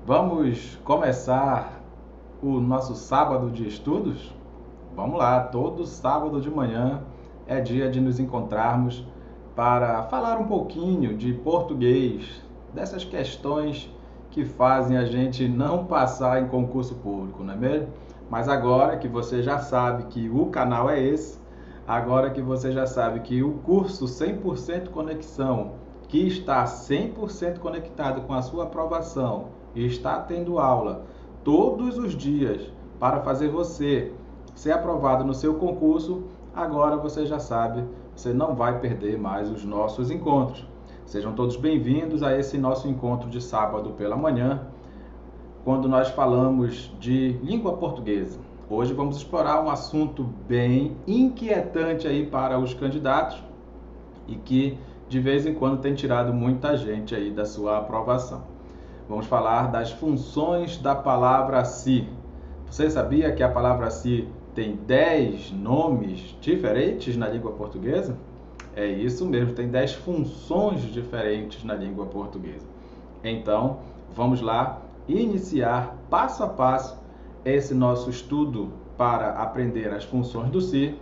Vamos começar o nosso sábado de estudos? Vamos lá, todo sábado de manhã é dia de nos encontrarmos para falar um pouquinho de português, dessas questões que fazem a gente não passar em concurso público, não é mesmo? Mas agora que você já sabe que o canal é esse, agora que você já sabe que o curso 100% Conexão, que está 100% conectado com a sua aprovação e está tendo aula todos os dias para fazer você ser aprovado no seu concurso, agora você já sabe, você não vai perder mais os nossos encontros. Sejam todos bem-vindos a esse nosso encontro de sábado pela manhã, quando nós falamos de língua portuguesa. Hoje vamos explorar um assunto bem inquietante aí para os candidatos e que de vez em quando tem tirado muita gente aí da sua aprovação. Vamos falar das funções da palavra se. Você sabia que a palavra se tem 10 nomes diferentes na língua portuguesa? É isso mesmo, tem 10 funções diferentes na língua portuguesa. Então, vamos lá iniciar passo a passo esse nosso estudo para aprender as funções do se.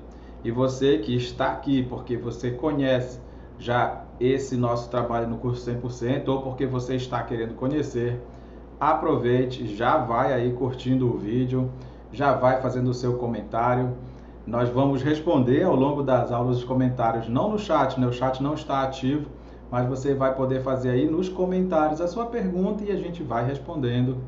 E você que está aqui porque você conhece já esse nosso trabalho no curso 100% ou porque você está querendo conhecer, aproveite, já vai aí curtindo o vídeo, já vai fazendo o seu comentário. Nós vamos responder ao longo das aulas os comentários, não no chat, né? O chat não está ativo, mas você vai poder fazer aí nos comentários a sua pergunta e a gente vai respondendo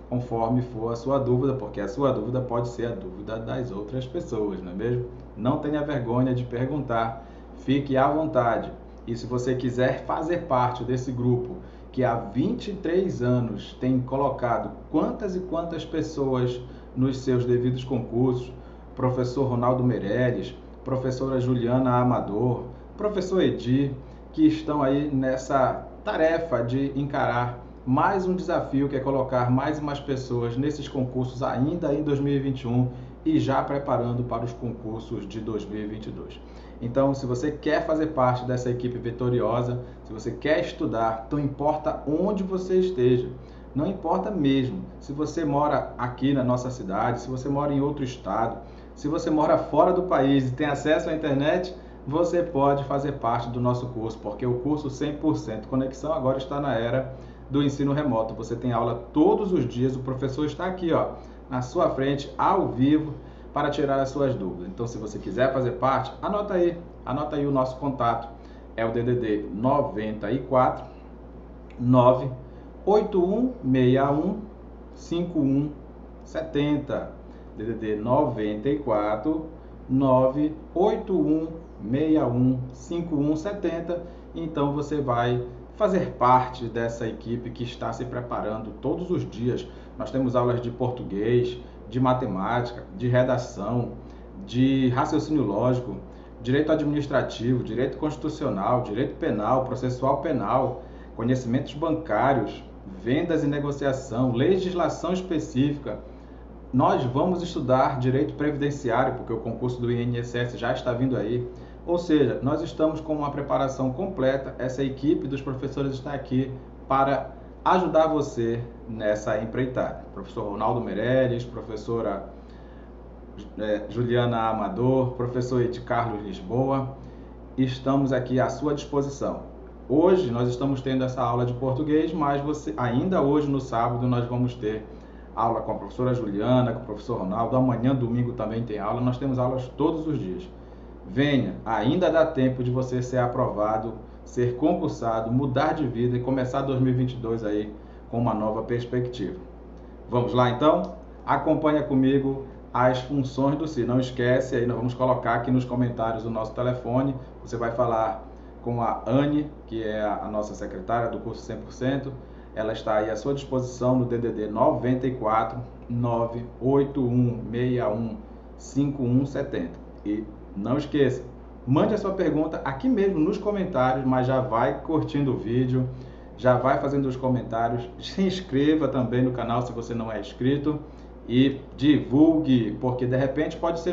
conforme for a sua dúvida, porque a sua dúvida pode ser a dúvida das outras pessoas, não é mesmo? Não tenha vergonha de perguntar, fique à vontade. E se você quiser fazer parte desse grupo que há 23 anos tem colocado quantas e quantas pessoas nos seus devidos concursos, professor Ronaldo Meirelles, professora Juliana Amador, professor Edir, que estão aí nessa tarefa de encarar mais um desafio, que é colocar mais e mais pessoas nesses concursos ainda em 2021 e já preparando para os concursos de 2022. Então, se você quer fazer parte dessa equipe vitoriosa, se você quer estudar, não importa onde você esteja, não importa mesmo se você mora aqui na nossa cidade, se você mora em outro estado, se você mora fora do país e tem acesso à internet, você pode fazer parte do nosso curso, porque o curso 100% Conexão agora está na era do ensino remoto. Você tem aula todos os dias, o professor está aqui, ó, na sua frente, ao vivo, para tirar as suas dúvidas. Então, se você quiser fazer parte, anota aí o nosso contato. É o DDD 94 98161 5170. DDD 94 98161 5170. Então você vai fazer parte dessa equipe que está se preparando todos os dias. Nós temos aulas de português, de matemática, de redação, de raciocínio lógico, direito administrativo, direito constitucional, direito penal, processual penal, conhecimentos bancários, vendas e negociação, legislação específica. Nós vamos estudar direito previdenciário, porque o concurso do INSS já está vindo aí. Ou seja, nós estamos com uma preparação completa, essa equipe dos professores está aqui para ajudar você nessa empreitada. Professor Ronaldo Meirelles, professora Juliana Amador, professor Ed Carlos Lisboa, estamos aqui à sua disposição. Hoje nós estamos tendo essa aula de português, mas ainda hoje no sábado nós vamos ter aula com a professora Juliana, com o professor Ronaldo. Amanhã, domingo, também tem aula. Nós temos aulas todos os dias. Venha, ainda dá tempo de você ser aprovado, ser concursado, mudar de vida e começar 2022 aí com uma nova perspectiva. Vamos lá então? Acompanha comigo as funções do se. Não esquece, aí nós vamos colocar aqui nos comentários o nosso telefone. Você vai falar com a Anne, que é a nossa secretária do curso 100%. Ela está aí à sua disposição no DDD 94 98161 5170. E não esqueça, mande a sua pergunta aqui mesmo nos comentários, mas já vai curtindo o vídeo, já vai fazendo os comentários, se inscreva também no canal se você não é inscrito e divulgue, porque de repente pode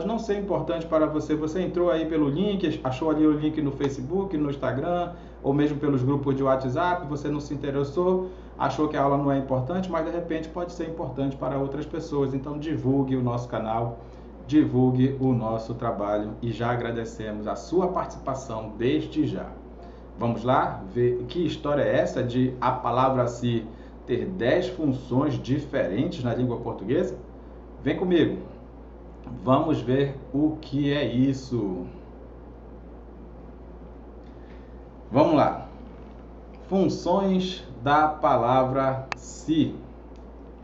não ser importante para você. Você entrou aí pelo link, achou ali o link no Facebook, no Instagram ou mesmo pelos grupos de WhatsApp, você não se interessou, achou que a aula não é importante, mas de repente pode ser importante para outras pessoas. Então divulgue o nosso canal, divulgue o nosso trabalho e já agradecemos a sua participação desde já. Vamos lá ver que história é essa de a palavra se ter 10 funções diferentes na língua portuguesa? Vem comigo, vamos ver o que é isso. Vamos lá. Funções da palavra se.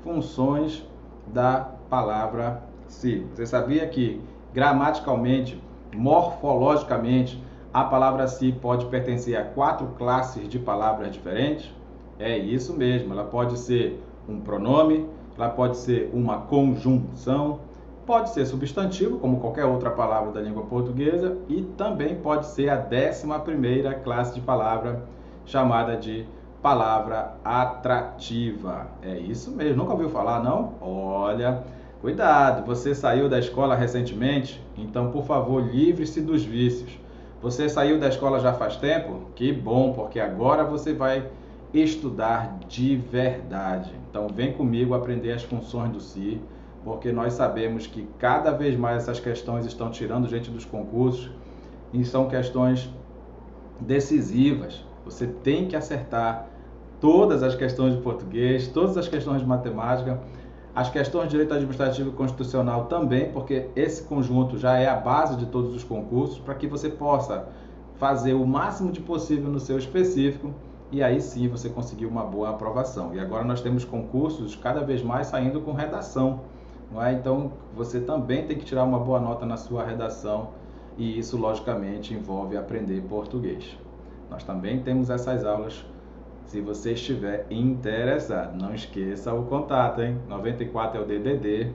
Funções da palavra se. Você sabia que gramaticalmente, morfologicamente, a palavra se pode pertencer a 4 classes de palavras diferentes? É isso mesmo, ela pode ser um pronome, ela pode ser uma conjunção, pode ser substantivo, como qualquer outra palavra da língua portuguesa, e também pode ser a 11ª classe de palavra, chamada de palavra atrativa. É isso mesmo, nunca ouviu falar, não? Olha, cuidado, você saiu da escola recentemente, então, por favor, livre-se dos vícios. Você saiu da escola já faz tempo? Que bom, porque agora você vai estudar de verdade. Então, vem comigo aprender as funções do se, porque nós sabemos que cada vez mais essas questões estão tirando gente dos concursos e são questões decisivas. Você tem que acertar todas as questões de português, todas as questões de matemática, as questões de direito administrativo e constitucional também, porque esse conjunto já é a base de todos os concursos, para que você possa fazer o máximo de possível no seu específico e aí sim você conseguir uma boa aprovação. E agora nós temos concursos cada vez mais saindo com redação, não é? Então você também tem que tirar uma boa nota na sua redação e isso logicamente envolve aprender português. Nós também temos essas aulas. Se você estiver interessado, não esqueça o contato, hein? 94 é o DDD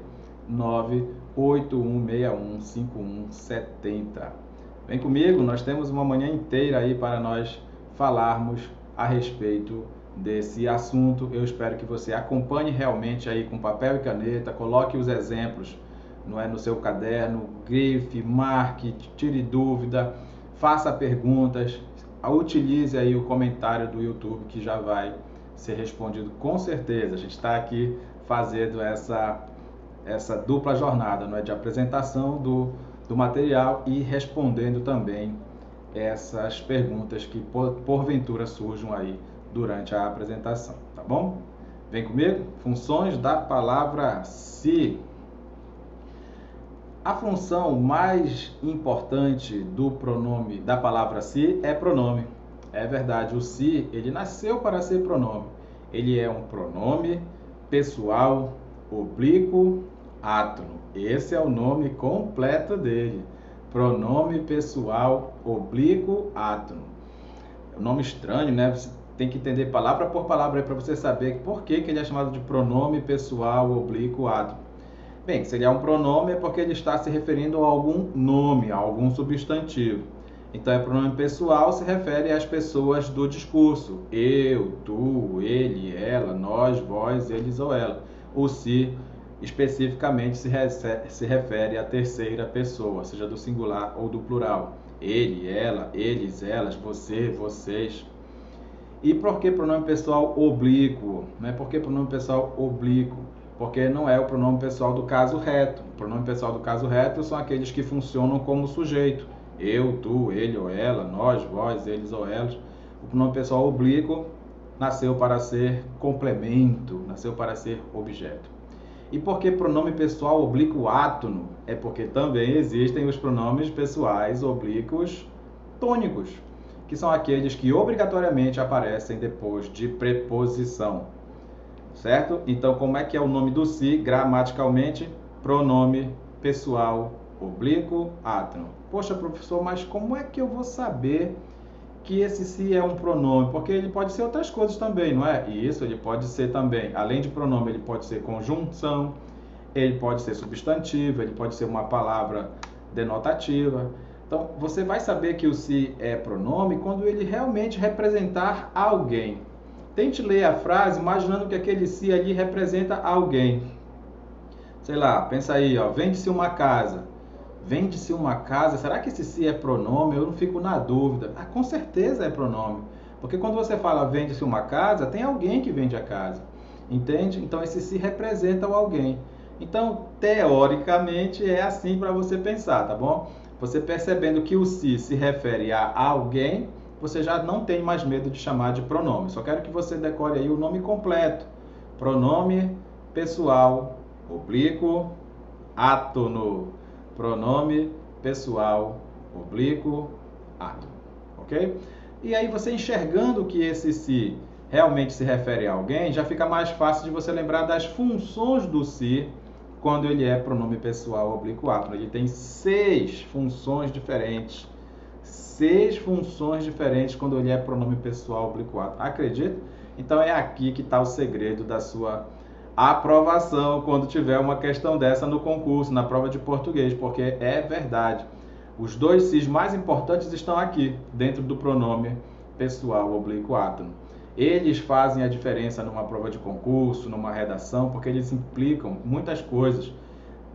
981615170. Vem comigo, nós temos uma manhã inteira aí para nós falarmos a respeito desse assunto. Eu espero que você acompanhe realmente aí com papel e caneta, coloque os exemplos, não é, no seu caderno, grife, marque, tire dúvida, faça perguntas. Utilize aí o comentário do YouTube que já vai ser respondido com certeza. A gente está aqui fazendo essa dupla jornada, não é, de apresentação do material e respondendo também essas perguntas que porventura surjam aí durante a apresentação, tá bom? Vem comigo? Funções da palavra se. A função mais importante do pronome, da palavra se, é pronome. É verdade, o se, ele nasceu para ser pronome. Ele é um pronome pessoal, oblíquo, átono. Esse é o nome completo dele. Pronome pessoal, oblíquo, átono. É um nome estranho, né? Você tem que entender palavra por palavra para você saber por que ele é chamado de pronome pessoal, oblíquo, átono. Bem, se ele é um pronome é porque ele está se referindo a algum nome, a algum substantivo. Então, pronome pessoal se refere às pessoas do discurso. Eu, tu, ele, ela, nós, vós, eles ou ela. O se, especificamente, se refere à terceira pessoa, seja do singular ou do plural. Ele, ela, eles, elas, você, vocês. E por que pronome pessoal oblíquo? Por que pronome pessoal oblíquo? Porque não é o pronome pessoal do caso reto. O pronome pessoal do caso reto são aqueles que funcionam como sujeito. Eu, tu, ele ou ela, nós, vós, eles ou elas. O pronome pessoal oblíquo nasceu para ser complemento, nasceu para ser objeto. E por que pronome pessoal oblíquo átono? É porque também existem os pronomes pessoais oblíquos tônicos, que são aqueles que obrigatoriamente aparecem depois de preposição. Certo? Então, como é que é o nome do se gramaticalmente? Pronome pessoal oblíquo átono. Poxa, professor, mas como é que eu vou saber que esse se é um pronome? Porque ele pode ser outras coisas também, não é? E isso, ele pode ser também, além de pronome, ele pode ser conjunção, ele pode ser substantivo, ele pode ser uma palavra denotativa. Então, você vai saber que o se é pronome quando ele realmente representar alguém. Tente ler a frase imaginando que aquele se ali representa alguém. Sei lá, pensa aí, ó, vende-se uma casa. Vende-se uma casa, será que esse se é pronome? Eu não fico na dúvida. Ah, com certeza é pronome. Porque quando você fala vende-se uma casa, tem alguém que vende a casa. Entende? Então esse se representa o alguém. Então, teoricamente, é assim para você pensar, tá bom? Você percebendo que o se refere a alguém, você já não tem mais medo de chamar de pronome. Só quero que você decore aí o nome completo. Pronome pessoal, oblíquo, átono. Pronome pessoal, oblíquo, átono. Ok? E aí você enxergando que esse se realmente se refere a alguém, já fica mais fácil de você lembrar das funções do se quando ele é pronome pessoal, oblíquo, átono. Ele tem 6 funções diferentes. 6 funções diferentes quando ele é pronome pessoal, oblíquo, átono. Acredita? Então é aqui que está o segredo da sua aprovação quando tiver uma questão dessa no concurso, na prova de português, porque é verdade. Os 2 sis mais importantes estão aqui, dentro do pronome pessoal, oblíquo, átono. Eles fazem a diferença numa prova de concurso, numa redação, porque eles implicam muitas coisas,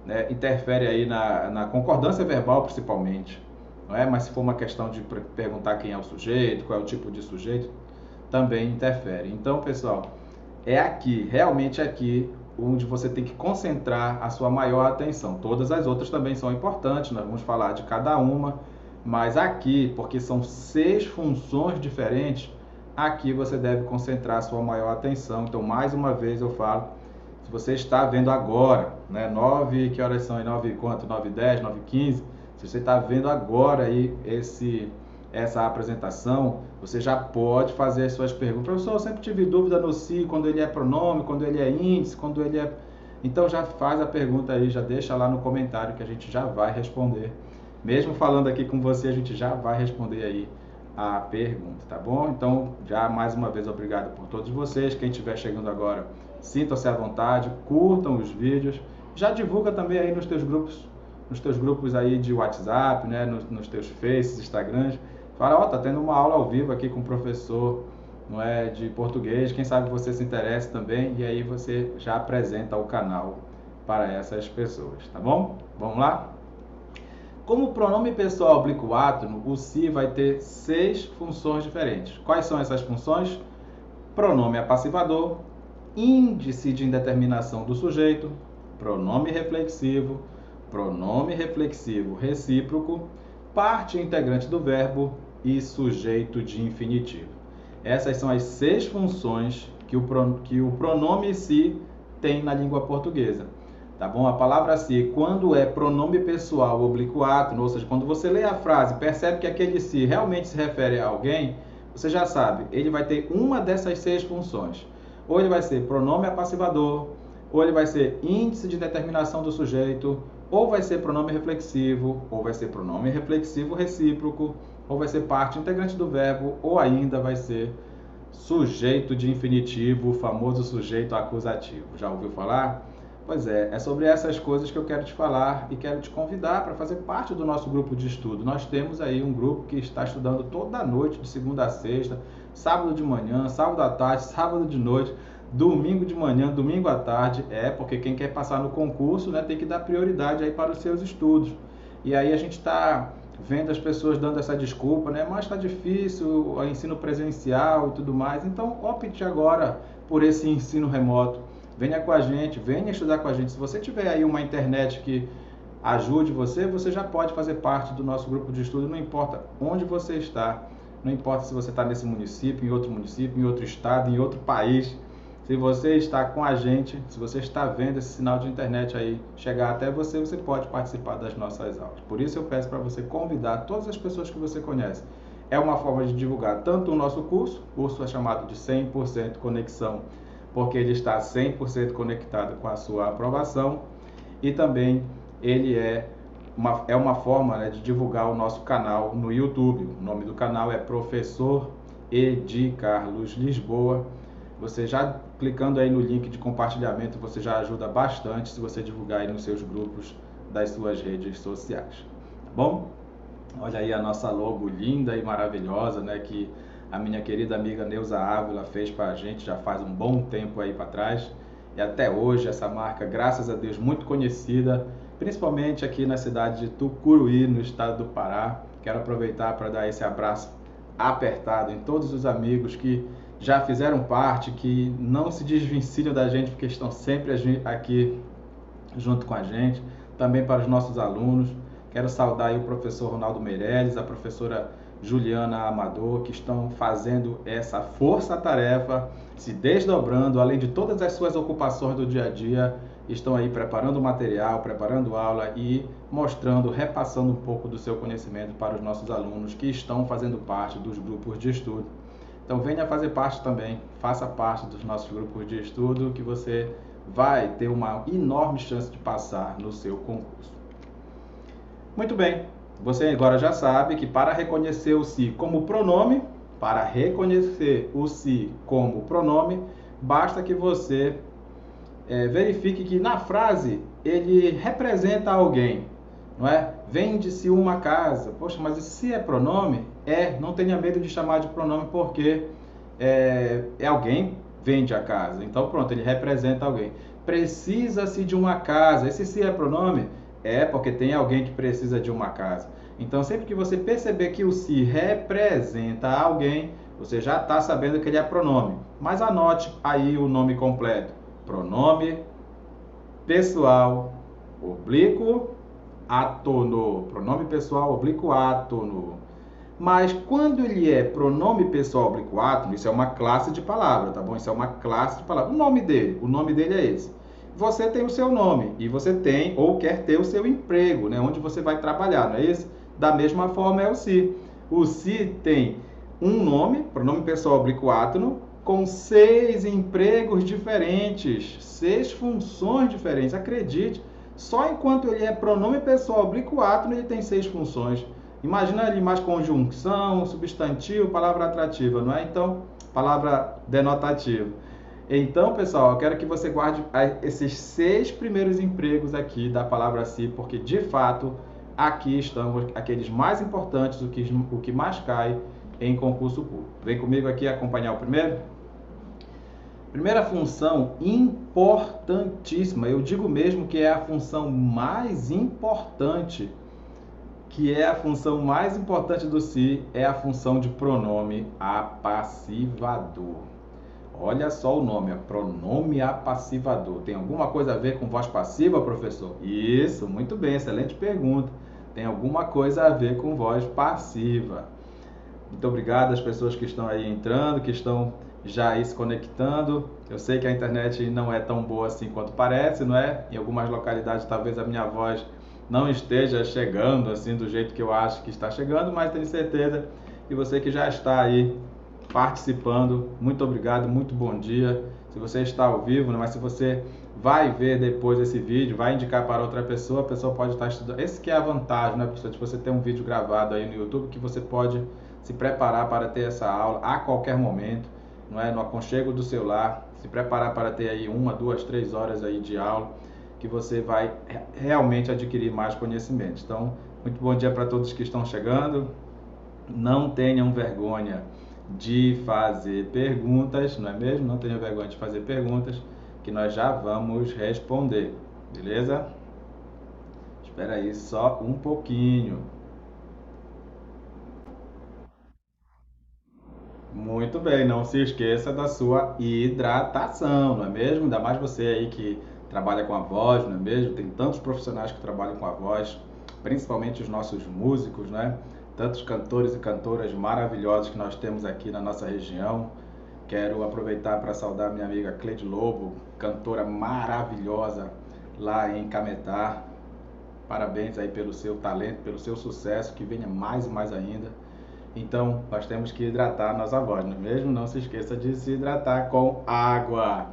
né? Interfere aí na concordância verbal, principalmente. Não é? Mas se for uma questão de perguntar quem é o sujeito, qual é o tipo de sujeito, também interfere. Então, pessoal, é aqui, realmente aqui, onde você tem que concentrar a sua maior atenção. Todas as outras também são importantes, nós vamos falar de cada uma, mas aqui, porque são 6 funções diferentes, aqui você deve concentrar a sua maior atenção. Então, mais uma vez eu falo, se você está vendo agora, né, 9, que horas são? 9 quanto? 9h10, 9h15, se você está vendo agora aí essa apresentação, você já pode fazer as suas perguntas. Professor, eu sempre tive dúvida no se, quando ele é pronome, quando ele é índice, quando ele é... Então já faz a pergunta aí, já deixa lá no comentário que a gente já vai responder. Mesmo falando aqui com você, a gente já vai responder aí a pergunta, tá bom? Então, já mais uma vez, obrigado por todos vocês. Quem estiver chegando agora, sintam-se à vontade, curtam os vídeos. Já divulga também aí nos teus grupos aí de WhatsApp, né? nos teus Faces, Instagrams. Fala, ó, tá tendo uma aula ao vivo aqui com o professor, não é, de português, quem sabe você se interessa também, e aí você já apresenta o canal para essas pessoas, tá bom? Vamos lá? Como pronome pessoal oblíquo átono, o se vai ter 6 funções diferentes. Quais são essas funções? Pronome apassivador, índice de indeterminação do sujeito, pronome reflexivo recíproco, parte integrante do verbo e sujeito de infinitivo. Essas são as 6 funções que o pronome se tem na língua portuguesa. Tá bom? A palavra se, quando é pronome pessoal oblíquo átono, ou seja, quando você lê a frase, percebe que aquele se realmente se refere a alguém, você já sabe, ele vai ter uma dessas 6 funções. Ou ele vai ser pronome apassivador, ou ele vai ser índice de determinação do sujeito, ou vai ser pronome reflexivo, ou vai ser pronome reflexivo recíproco, ou vai ser parte integrante do verbo, ou ainda vai ser sujeito de infinitivo, o famoso sujeito acusativo. Já ouviu falar? Pois é sobre essas coisas que eu quero te falar e quero te convidar para fazer parte do nosso grupo de estudo. Nós temos aí um grupo que está estudando toda noite, de segunda a sexta, sábado de manhã, sábado à tarde, sábado de noite, domingo de manhã, domingo à tarde. Porque quem quer passar no concurso, né, tem que dar prioridade aí para os seus estudos. E aí a gente está vendo as pessoas dando essa desculpa, né? Mas está difícil, o ensino presencial e tudo mais. Então, opte agora por esse ensino remoto. Venha com a gente, venha estudar com a gente. Se você tiver aí uma internet que ajude você, você já pode fazer parte do nosso grupo de estudo, não importa onde você está, não importa se você está nesse município, em outro estado, em outro país. Se você está com a gente, se você está vendo esse sinal de internet aí chegar até você, você pode participar das nossas aulas. Por isso eu peço para você convidar todas as pessoas que você conhece. É uma forma de divulgar tanto o nosso curso é chamado de 100% Conexão, porque ele está 100% conectado com a sua aprovação, e também ele é uma forma, né, de divulgar o nosso canal no YouTube. O nome do canal é Professor Edi Carlos Lisboa. Você já clicando aí no link de compartilhamento, você já ajuda bastante se você divulgar aí nos seus grupos das suas redes sociais. Tá bom? Olha aí a nossa logo linda e maravilhosa, né, que a minha querida amiga Neuza Ávila fez para a gente já faz um bom tempo aí para trás. E até hoje essa marca, graças a Deus, muito conhecida, principalmente aqui na cidade de Tucuruí, no estado do Pará. Quero aproveitar para dar esse abraço apertado em todos os amigos que já fizeram parte, que não se desvencilham da gente, porque estão sempre aqui junto com a gente. Também para os nossos alunos. Quero saudar aí o professor Ronaldo Meirelles, a professora Juliana Amador, que estão fazendo essa força-tarefa, se desdobrando, além de todas as suas ocupações do dia a dia, estão aí preparando material, preparando aula e mostrando, repassando um pouco do seu conhecimento para os nossos alunos que estão fazendo parte dos grupos de estudo. Então venha fazer parte também, faça parte dos nossos grupos de estudo, que você vai ter uma enorme chance de passar no seu concurso. Muito bem, você agora já sabe que para reconhecer o se como pronome, basta que você verifique que na frase ele representa alguém, não é? Vende-se uma casa. Poxa, mas se é pronome? Não tenha medo de chamar de pronome, porque é alguém vende a casa. Então pronto, ele representa alguém. Precisa-se de uma casa. Esse se é pronome? Porque tem alguém que precisa de uma casa. Então sempre que você perceber que o se representa alguém, você já está sabendo que ele é pronome. Mas anote aí o nome completo. Pronome pessoal oblíquo átono. Pronome pessoal oblíquo átono. Mas quando ele é pronome pessoal oblíquo átono, isso é uma classe de palavra, tá bom? Isso é uma classe de palavra. O nome dele é esse. Você tem o seu nome e você tem ou quer ter o seu emprego, né? Onde você vai trabalhar, não é isso? Da mesma forma é o se. O se tem um nome, pronome pessoal oblíquo átono, com 6 empregos diferentes, 6 funções diferentes. Acredite, só enquanto ele é pronome pessoal oblíquo átono, ele tem 6 funções. Imagina ali mais conjunção, substantivo, palavra atrativa, não é? Então, palavra denotativa. Então, pessoal, eu quero que você guarde esses 6 primeiros empregos aqui da palavra se, porque de fato aqui estão aqueles mais importantes, o que mais cai em concurso público. Vem comigo aqui acompanhar o primeiro? Primeira função importantíssima, eu digo mesmo que é a função mais importante, do se, é a função de pronome apassivador. Olha só o nome, pronome apassivador. Tem alguma coisa a ver com voz passiva, professor? Isso, muito bem, excelente pergunta. Tem alguma coisa a ver com voz passiva. Muito obrigado às pessoas que estão aí entrando, que estão já aí se conectando. Eu sei que a internet não é tão boa assim quanto parece, não é? Em algumas localidades talvez a minha voz não esteja chegando assim do jeito que eu acho que está chegando, mas tenho certeza que você que já está aí participando, muito obrigado, muito bom dia. Se você está ao vivo, né? Mas se você vai ver depois esse vídeo, vai indicar para outra pessoa, a pessoa pode estar estudando. Esse que é a vantagem, né, professor, de você ter um vídeo gravado aí no YouTube, que você pode se preparar para ter essa aula a qualquer momento, não é? No aconchego do seu lar, se preparar para ter aí 1, 2, 3 horas aí de aula, que você vai realmente adquirir mais conhecimento. Então, muito bom dia para todos que estão chegando. Não tenham vergonha de fazer perguntas, não é mesmo? Não tenham vergonha de fazer perguntas, que nós já vamos responder, beleza? Espera aí só um pouquinho. Muito bem, não se esqueça da sua hidratação, não é mesmo? Ainda mais você aí que trabalha com a voz, não é mesmo? Tem tantos profissionais que trabalham com a voz, principalmente os nossos músicos, né? Tantos cantores e cantoras maravilhosos que nós temos aqui na nossa região. Quero aproveitar para saudar minha amiga Cleide Lobo, cantora maravilhosa lá em Cametá. Parabéns aí pelo seu talento, pelo seu sucesso, que venha mais e mais ainda. Então, nós temos que hidratar a nossa voz, não é mesmo? Não se esqueça de se hidratar com água,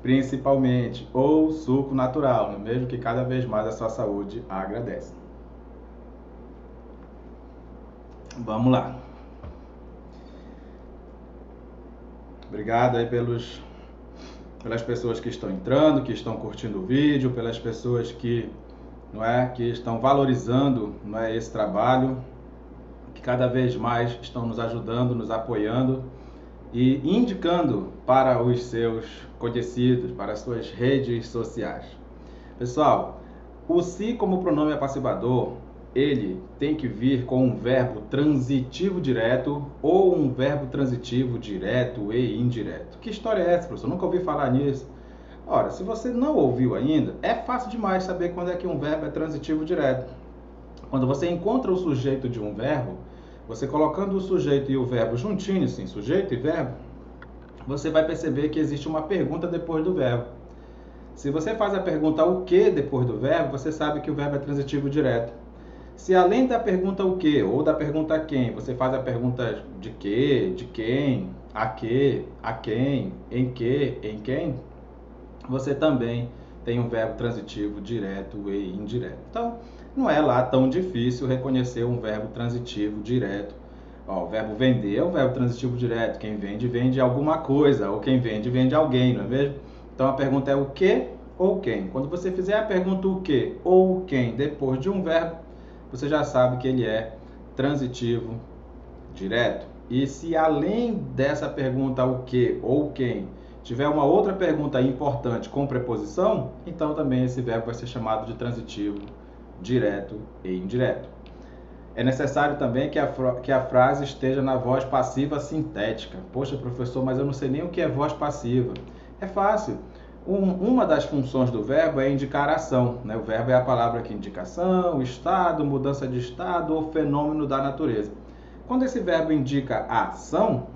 principalmente, ou suco natural, não é mesmo? Que cada vez mais a sua saúde agradece. Vamos lá. Obrigado aí pelas pessoas que estão entrando, que estão curtindo o vídeo, pelas pessoas que, que estão valorizando, esse trabalho, que cada vez mais estão nos ajudando, nos apoiando e indicando para os seus conhecidos, para as suas redes sociais. Pessoal, O se como pronome apassivador, ele tem que vir com um verbo transitivo direto ou um verbo transitivo direto e indireto. Que história é essa, professor? Nunca ouvi falar nisso. Ora, se você não ouviu ainda, é fácil demais saber quando é que um verbo é transitivo direto. Quando você encontra o sujeito de um verbo, você colocando o sujeito e o verbo juntinhos, sim, sujeito e verbo, você vai perceber que existe uma pergunta depois do verbo. Se você faz a pergunta o que depois do verbo, você sabe que o verbo é transitivo direto. Se além da pergunta o que ou da pergunta quem, você faz a pergunta de que, de quem, a que, a quem, em quem, você também tem um verbo transitivo direto e indireto. Então, não é lá tão difícil reconhecer um verbo transitivo direto. Ó, o verbo vender é um verbo transitivo direto. Quem vende, vende alguma coisa. Ou quem vende, vende alguém, não é mesmo? Então, a pergunta é o que ou quem. Quando você fizer a pergunta o que ou quem depois de um verbo, você já sabe que ele é transitivo direto. E se além dessa pergunta o que ou quem tiver uma outra pergunta importante com preposição, então também esse verbo vai ser chamado de transitivo direto e indireto. É necessário também que a frase esteja na voz passiva sintética. Poxa, professor, mas eu não sei nem o que é voz passiva. É fácil. Uma das funções do verbo é indicar ação, né? O verbo é a palavra que indica ação, estado, mudança de estado ou fenômeno da natureza. Quando esse verbo indica ação,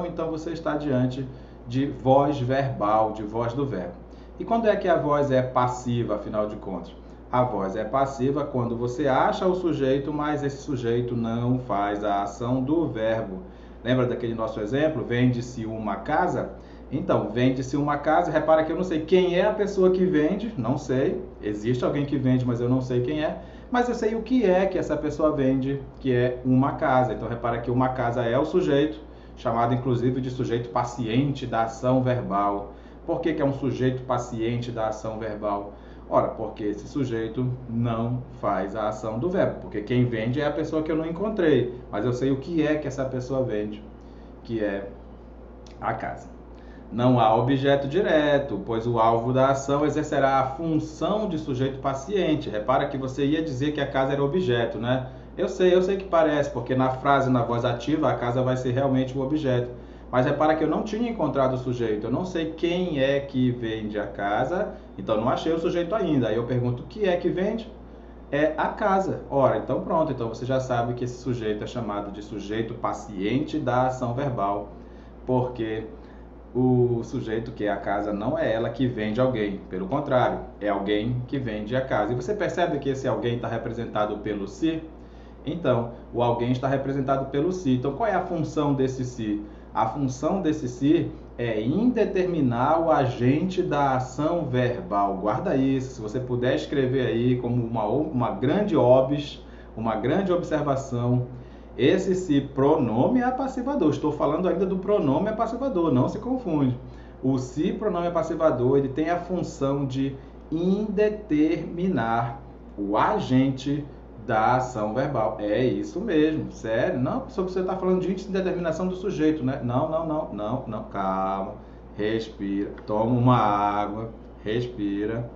então você está diante de voz verbal, de voz do verbo. E quando é que a voz é passiva, afinal de contas? A voz é passiva quando você acha o sujeito, mas esse sujeito não faz a ação do verbo. Lembra daquele nosso exemplo? Vende-se uma casa? Então, vende-se uma casa, repara que eu não sei quem é a pessoa que vende, não sei, existe alguém que vende, mas eu não sei quem é, mas eu sei o que é que essa pessoa vende, que é uma casa. Então, repara que uma casa é o sujeito, chamado inclusive de sujeito paciente da ação verbal. Por que é um sujeito paciente da ação verbal? Ora, porque esse sujeito não faz a ação do verbo, porque quem vende é a pessoa que eu não encontrei, mas eu sei o que é que essa pessoa vende, que é a casa. Não há objeto direto, pois o alvo da ação exercerá a função de sujeito paciente. Repara que você ia dizer que a casa era objeto, né? Eu sei que parece, porque na frase, na voz ativa, a casa vai ser realmente o objeto. Mas repara que eu não tinha encontrado o sujeito, eu não sei quem é que vende a casa, então não achei o sujeito ainda. Aí eu pergunto, o que é que vende? É a casa. Ora, então pronto, então você já sabe que esse sujeito é chamado de sujeito paciente da ação verbal, porque o sujeito que é a casa não é ela que vende alguém, pelo contrário, é alguém que vende a casa. E você percebe que esse alguém está representado pelo se? Então, o alguém está representado pelo se. Então, qual é a função desse se? A função desse se é indeterminar o agente da ação verbal. Guarda isso, se você puder escrever aí como uma grande observação. Esse se pronome apassivador. Estou falando ainda do pronome apassivador, não se confunde. O se pronome apassivador, ele tem a função de indeterminar o agente da ação verbal. É isso mesmo, sério. Não, só que você está falando de indeterminação do sujeito, né? Não, calma. Respira, toma uma água, respira.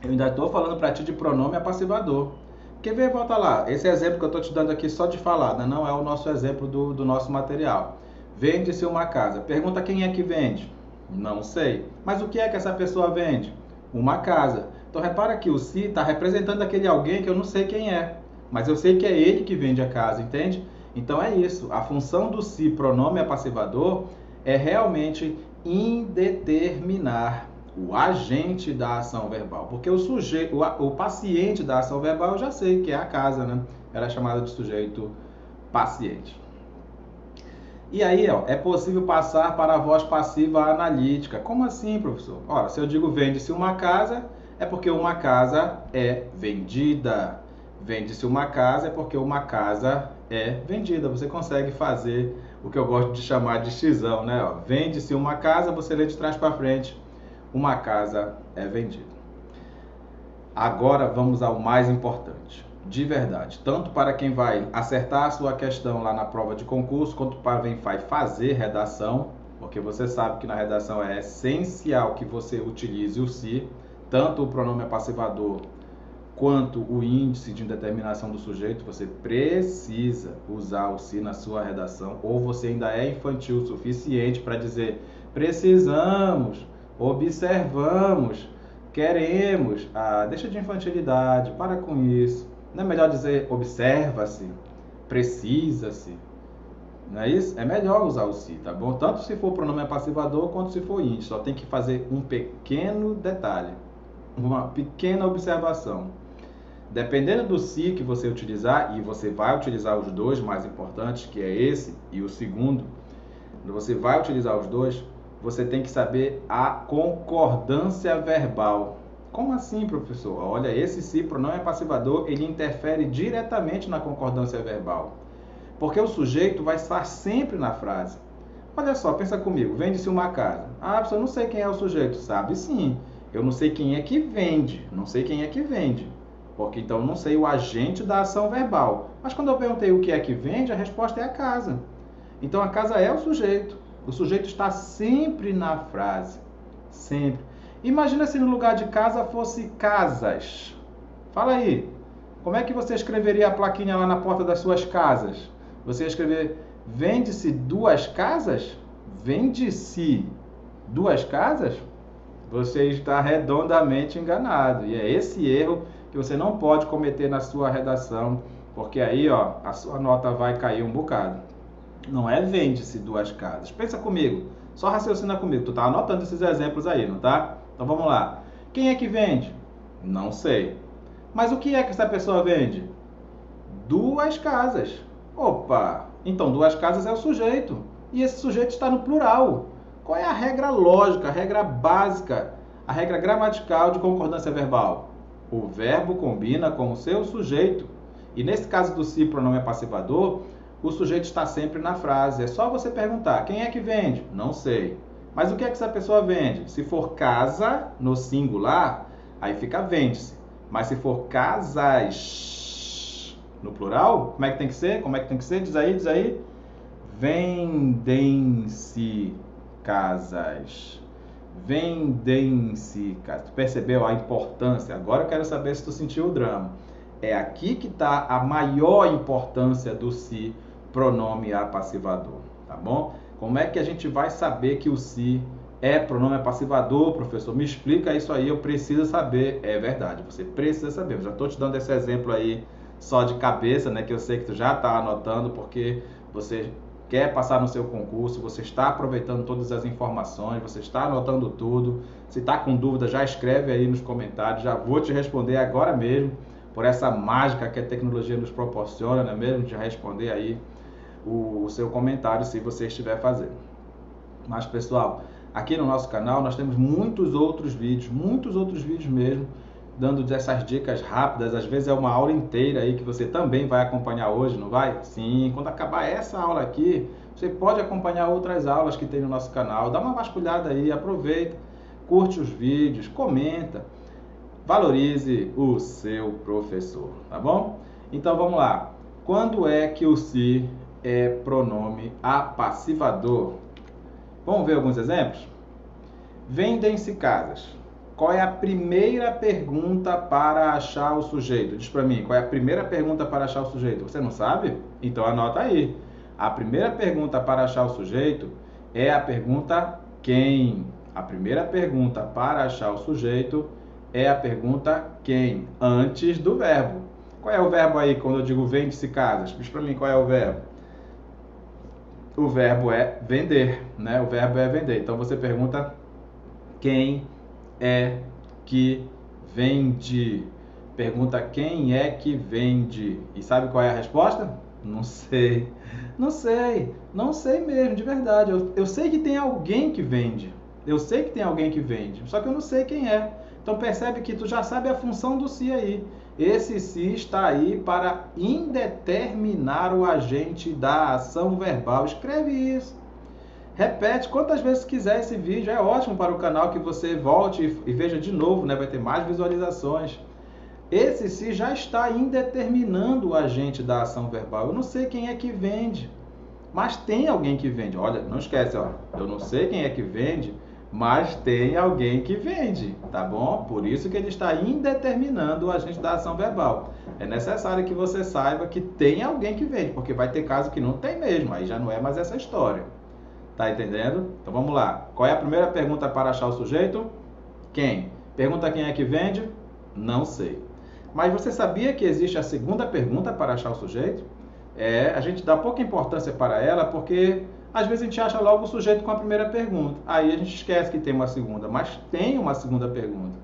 Eu ainda estou falando para ti de pronome apassivador. Quer ver? Volta lá. Esse exemplo que eu estou te dando aqui só de falar, né? Não é o nosso exemplo do nosso material. Vende-se uma casa. Pergunta quem é que vende? Não sei. Mas o que é que essa pessoa vende? Uma casa. Então repara que o se está representando aquele alguém que eu não sei quem é. Mas eu sei que é ele que vende a casa, entende? Então é isso. A função do se pronome apassivador é realmente indeterminar o agente da ação verbal, porque o sujeito, o paciente da ação verbal eu já sei que é a casa, né? Ela é chamada de sujeito paciente. E aí, ó, é possível passar para a voz passiva analítica. Como assim, professor? Ora, se eu digo vende-se uma casa, é porque uma casa é vendida. Vende-se uma casa é porque uma casa é vendida. Você consegue fazer o que eu gosto de chamar de xizão, né? Vende-se uma casa, você lê de trás para frente. Uma casa é vendida. Agora vamos ao mais importante, de verdade, tanto para quem vai acertar a sua questão lá na prova de concurso, quanto para quem vai fazer redação, porque você sabe que na redação é essencial que você utilize o se, tanto o pronome apassivador quanto o índice de indeterminação do sujeito. Você precisa usar o se na sua redação, ou você ainda é infantil o suficiente para dizer precisamos, observamos, queremos. Deixa de infantilidade, para com isso. Não é melhor dizer observa-se, precisa-se? Não é isso? É melhor usar o se, tá bom? Tanto se for pronome apassivador quanto se for índice. Só tem que fazer um pequeno detalhe, uma pequena observação. Dependendo do se que você utilizar, e você vai utilizar os dois mais importantes, que é esse e o segundo, você vai utilizar os dois, você tem que saber a concordância verbal. Como assim, professor? Olha, esse se, pronome apassivador, ele interfere diretamente na concordância verbal. Porque o sujeito vai estar sempre na frase. Olha só, pensa comigo, vende-se uma casa. Professor, eu não sei quem é o sujeito. Sabe sim, eu não sei quem é que vende, não sei quem é que vende. Porque então eu não sei o agente da ação verbal. Mas quando eu perguntei o que é que vende, a resposta é a casa. Então a casa é o sujeito. O sujeito está sempre na frase. Sempre. Imagina se no lugar de casa fosse casas. Fala aí. Como é que você escreveria a plaquinha lá na porta das suas casas? Você ia escrever vende-se duas casas? Vende-se duas casas? Você está redondamente enganado. E é esse erro que você não pode cometer na sua redação, porque aí, ó, a sua nota vai cair um bocado. Não é vende-se duas casas. Pensa comigo, só raciocina comigo. Tu tá anotando esses exemplos aí, não tá? Então vamos lá. Quem é que vende? Não sei. Mas o que é que essa pessoa vende? Duas casas. Opa! Então duas casas é o sujeito. E esse sujeito está no plural. Qual é a regra lógica, a regra básica, a regra gramatical de concordância verbal? O verbo combina com o seu sujeito. E nesse caso do se, pronome apassivador, o sujeito está sempre na frase. É só você perguntar, quem é que vende? Não sei. Mas o que é que essa pessoa vende? Se for casa, no singular, aí fica vende-se. Mas se for casas, no plural, como é que tem que ser? Como é que tem que ser? Diz aí, diz aí. Vendem-se casas. Vendem-se casas. Tu percebeu a importância? Agora eu quero saber se tu sentiu o drama. É aqui que está a maior importância do se, pronome apassivador, tá bom? Como é que a gente vai saber que o se é pronome apassivador, professor? Me explica isso aí, eu preciso saber. É verdade, você precisa saber. Eu já estou te dando esse exemplo aí só de cabeça, né? Que eu sei que tu já está anotando, porque você quer passar no seu concurso, você está aproveitando todas as informações, você está anotando tudo. Se está com dúvida, já escreve aí nos comentários, já vou te responder agora mesmo, por essa mágica que a tecnologia nos proporciona, não é mesmo? De responder aí o seu comentário, se você estiver fazendo. Mas, pessoal, aqui no nosso canal nós temos muitos outros vídeos mesmo, dando essas dicas rápidas. Às vezes é uma aula inteira aí que você também vai acompanhar hoje, não vai? Sim, quando acabar essa aula aqui, você pode acompanhar outras aulas que tem no nosso canal. Dá uma vasculhada aí, aproveita, curte os vídeos, comenta, valorize o seu professor, tá bom? Então vamos lá. Quando é que o se é pronome apassivador? Vamos ver alguns exemplos? Vendem-se casas. Qual é a primeira pergunta para achar o sujeito? Diz para mim, qual é a primeira pergunta para achar o sujeito? Você não sabe? Então anota aí. A primeira pergunta para achar o sujeito é a pergunta quem. A primeira pergunta para achar o sujeito é a pergunta quem, antes do verbo. Qual é o verbo aí quando eu digo vende-se casas? Diz para mim qual é o verbo. O verbo é vender, né? O verbo é vender. Então você pergunta quem é que vende. Pergunta quem é que vende. E sabe qual é a resposta? Não sei. Não sei. Não sei mesmo, de verdade. Eu sei que tem alguém que vende. Eu sei que tem alguém que vende. Só que eu não sei quem é. Então percebe que tu já sabe a função do se aí. Esse se está aí para indeterminar o agente da ação verbal. Escreve isso. Repete quantas vezes quiser esse vídeo. É ótimo para o canal que você volte e veja de novo, né? Vai ter mais visualizações. Esse se já está indeterminando o agente da ação verbal. Eu não sei quem é que vende. mas tem alguém que vende. Olha, não esquece, ó, eu não sei quem é que vende, mas tem alguém que vende, tá bom? Por isso que ele está indeterminando o agente da ação verbal. É necessário que você saiba que tem alguém que vende, porque vai ter caso que não tem mesmo, aí já não é mais essa história. Tá entendendo? Então vamos lá. Qual é a primeira pergunta para achar o sujeito? Quem? Pergunta quem é que vende? Não sei. Mas você sabia que existe a segunda pergunta para achar o sujeito? A gente dá pouca importância para ela porque às vezes a gente acha logo o sujeito com a primeira pergunta. Aí a gente esquece que tem uma segunda, mas tem uma segunda pergunta.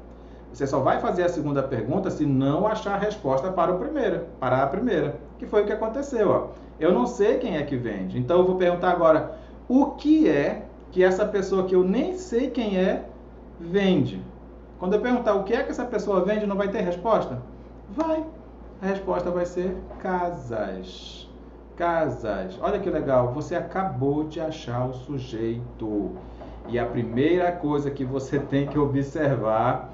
Você só vai fazer a segunda pergunta se não achar a resposta para a primeira, que foi o que aconteceu. Ó. Eu não sei quem é que vende, então eu vou perguntar agora o que é que essa pessoa que eu nem sei quem é vende. Quando eu perguntar o que é que essa pessoa vende, não vai ter resposta? Vai. A resposta vai ser casas. Casas. Olha que legal, você acabou de achar o sujeito. E a primeira coisa que você tem que observar,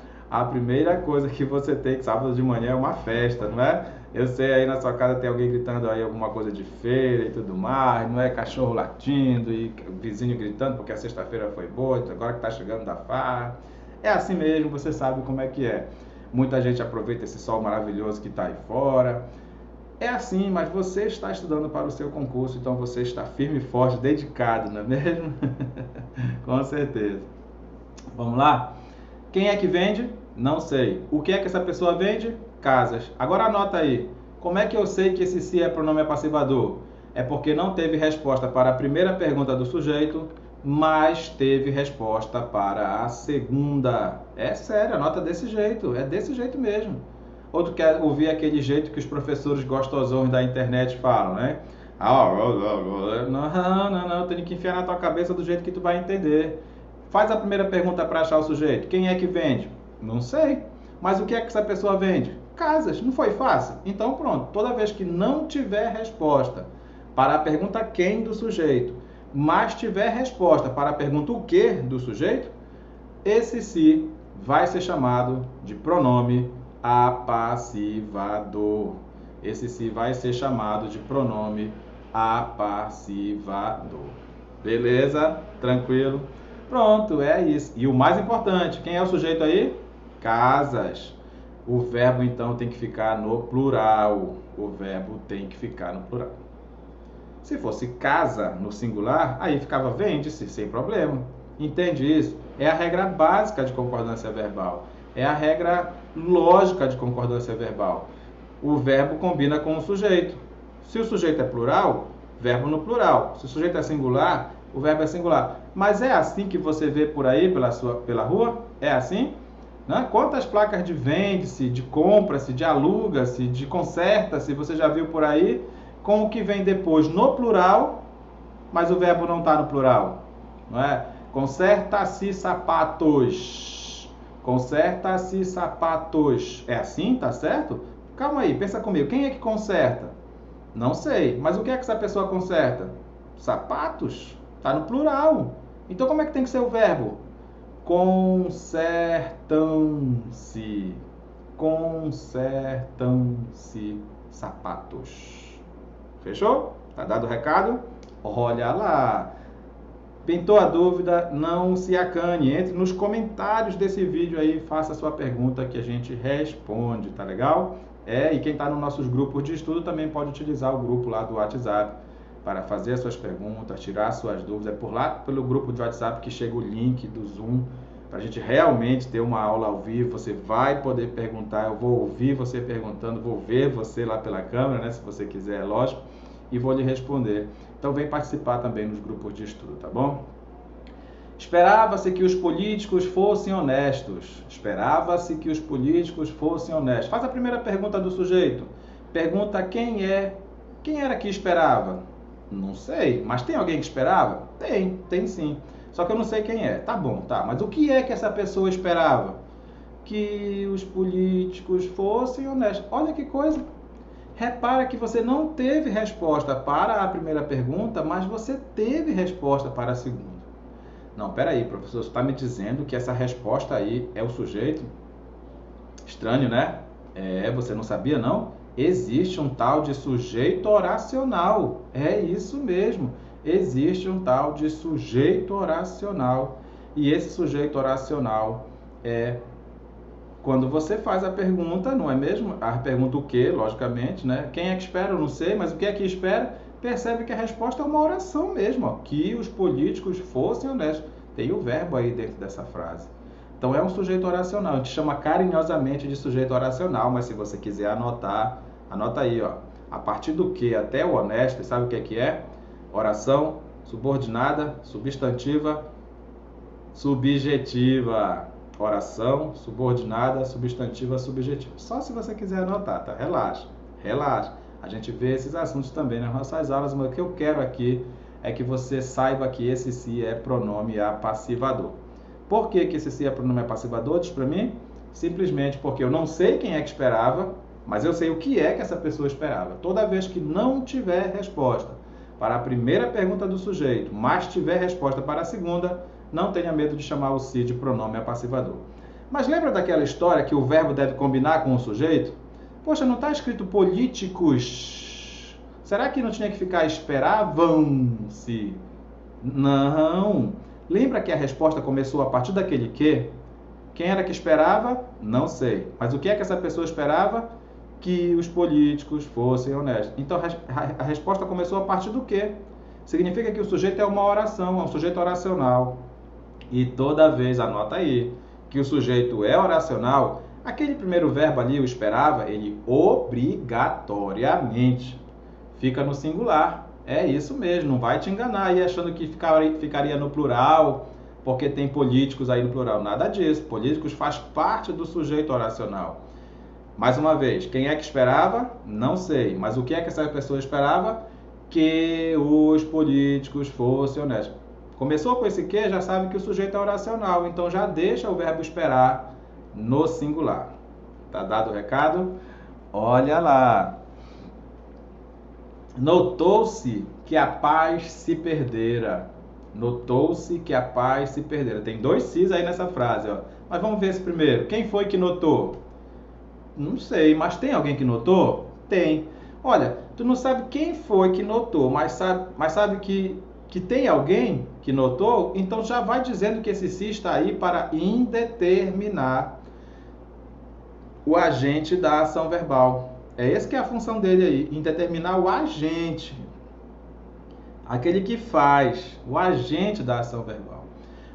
sábado de manhã é uma festa, não é? Eu sei aí na sua casa tem alguém gritando aí alguma coisa de feira e tudo mais, não é? Cachorro latindo e vizinho gritando porque a sexta-feira foi boa, agora que está chegando da farra. É assim mesmo, você sabe como é que é. Muita gente aproveita esse sol maravilhoso que está aí fora. É assim, mas você está estudando para o seu concurso, então você está firme e forte, dedicado, não é mesmo? Com certeza. Vamos lá? Quem é que vende? Não sei. O que é que essa pessoa vende? Casas. Agora anota aí. Como é que eu sei que esse se é pronome passivador? É porque não teve resposta para a primeira pergunta do sujeito, mas teve resposta para a segunda. É sério, anota desse jeito. É desse jeito mesmo. Ou tu quer ouvir aquele jeito que os professores gostosões da internet falam, né? Não, tem que enfiar na tua cabeça do jeito que tu vai entender. Faz a primeira pergunta para achar o sujeito. Quem é que vende? Não sei. Mas o que é que essa pessoa vende? Casas. Não foi fácil? Então pronto. Toda vez que não tiver resposta para a pergunta quem do sujeito, mas tiver resposta para a pergunta o que do sujeito, esse se vai ser chamado de pronome apassivador. Esse se vai ser chamado de pronome apassivador. Beleza? Tranquilo? Pronto, é isso. E o mais importante, quem é o sujeito aí? Casas. O verbo, então, tem que ficar no plural. O verbo tem que ficar no plural. Se fosse casa no singular, aí ficava vende-se, sem problema. Entende isso? É a regra básica de concordância verbal. É a regra lógica de concordância verbal. O verbo combina com o sujeito. Se o sujeito é plural, verbo no plural. Se o sujeito é singular, o verbo é singular. Mas é assim que você vê por aí, pela rua? É assim? Né? Quantas placas de vende-se, de compra-se, de aluga-se, de conserta-se, você já viu por aí? Com o que vem depois no plural, mas o verbo não está no plural. Não é? Conserta-se sapatos. Conserta-se sapatos. É assim, tá certo? Calma aí, pensa comigo. Quem é que conserta? Não sei. Mas o que é que essa pessoa conserta? Sapatos. Está no plural. Então como é que tem que ser o verbo? Consertam-se. Consertam-se sapatos. Fechou? Tá dado o recado? Olha lá. Pintou a dúvida? Não se acane. Entre nos comentários desse vídeo aí, faça a sua pergunta que a gente responde, tá legal? E quem está nos nossos grupos de estudo também pode utilizar o grupo lá do WhatsApp para fazer as suas perguntas, tirar as suas dúvidas. É por lá, pelo grupo de WhatsApp, que chega o link do Zoom para a gente realmente ter uma aula ao vivo. Você vai poder perguntar, eu vou ouvir você perguntando, vou ver você lá pela câmera, né, se você quiser, é lógico, e vou lhe responder. Então vem participar também nos grupos de estudo, tá bom? Esperava-se que os políticos fossem honestos. Esperava-se que os políticos fossem honestos. Faz a primeira pergunta do sujeito. Pergunta quem era que esperava? Não sei, mas tem alguém que esperava? Tem sim. Só que eu não sei quem é. Tá bom, tá. Mas o que é que essa pessoa esperava? Que os políticos fossem honestos. Olha que coisa. Repara que você não teve resposta para a primeira pergunta, mas você teve resposta para a segunda. Não, peraí, professor, você está me dizendo que essa resposta aí é o sujeito? Estranho, né? Você não sabia, não? existe um tal de sujeito oracional. É isso mesmo. Existe um tal de sujeito oracional. E esse sujeito oracional é quando você faz a pergunta, não é mesmo? A pergunta o quê, logicamente, né? Quem é que espera? Eu não sei, mas o que é que espera? Percebe que a resposta é uma oração mesmo, ó. Que os políticos fossem honestos. Tem o verbo aí dentro dessa frase. Então é um sujeito oracional. A gente chama carinhosamente de sujeito oracional, mas se você quiser anotar, anota aí, ó. A partir do que até o honesto, sabe o que é? Oração subordinada, substantiva, subjetiva. Oração subordinada, substantiva, subjetiva. Só se você quiser anotar, tá? Relaxa, relaxa. A gente vê esses assuntos também nas nossas aulas, mas o que eu quero aqui é que você saiba que esse se é pronome apassivador. Por que esse se é pronome apassivador? Diz para mim. Simplesmente porque eu não sei quem é que esperava, mas eu sei o que é que essa pessoa esperava. Toda vez que não tiver resposta para a primeira pergunta do sujeito, mas tiver resposta para a segunda, não tenha medo de chamar o se de pronome apassivador. Mas lembra daquela história que o verbo deve combinar com o sujeito? Poxa, não está escrito políticos? Será que não tinha que ficar esperavam-se? Não. Lembra que a resposta começou a partir daquele que? Quem era que esperava? Não sei. Mas o que é que essa pessoa esperava? Que os políticos fossem honestos. Então a resposta começou a partir do que? Significa que o sujeito é uma oração, é um sujeito oracional. E toda vez, anota aí, que o sujeito é oracional, aquele primeiro verbo ali, o esperava, ele obrigatoriamente fica no singular. É isso mesmo, não vai te enganar aí achando que ficaria no plural, porque tem políticos aí no plural. Nada disso, políticos faz parte do sujeito oracional. Mais uma vez, quem é que esperava? Não sei. Mas o que é que essa pessoa esperava? Que os políticos fossem honestos. Começou com esse que, já sabe que o sujeito é oracional, então já deixa o verbo esperar no singular. Tá dado o recado? Olha lá. Notou-se que a paz se perdera. Notou-se que a paz se perdera. Tem dois sis aí nessa frase, ó. Mas vamos ver esse primeiro. Quem foi que notou? Não sei, mas tem alguém que notou? Tem. Olha, tu não sabe quem foi que notou, mas sabe que tem alguém que notou, então já vai dizendo que esse se está aí para indeterminar o agente da ação verbal. É essa que é a função dele aí, indeterminar o agente. Aquele que faz, o agente da ação verbal.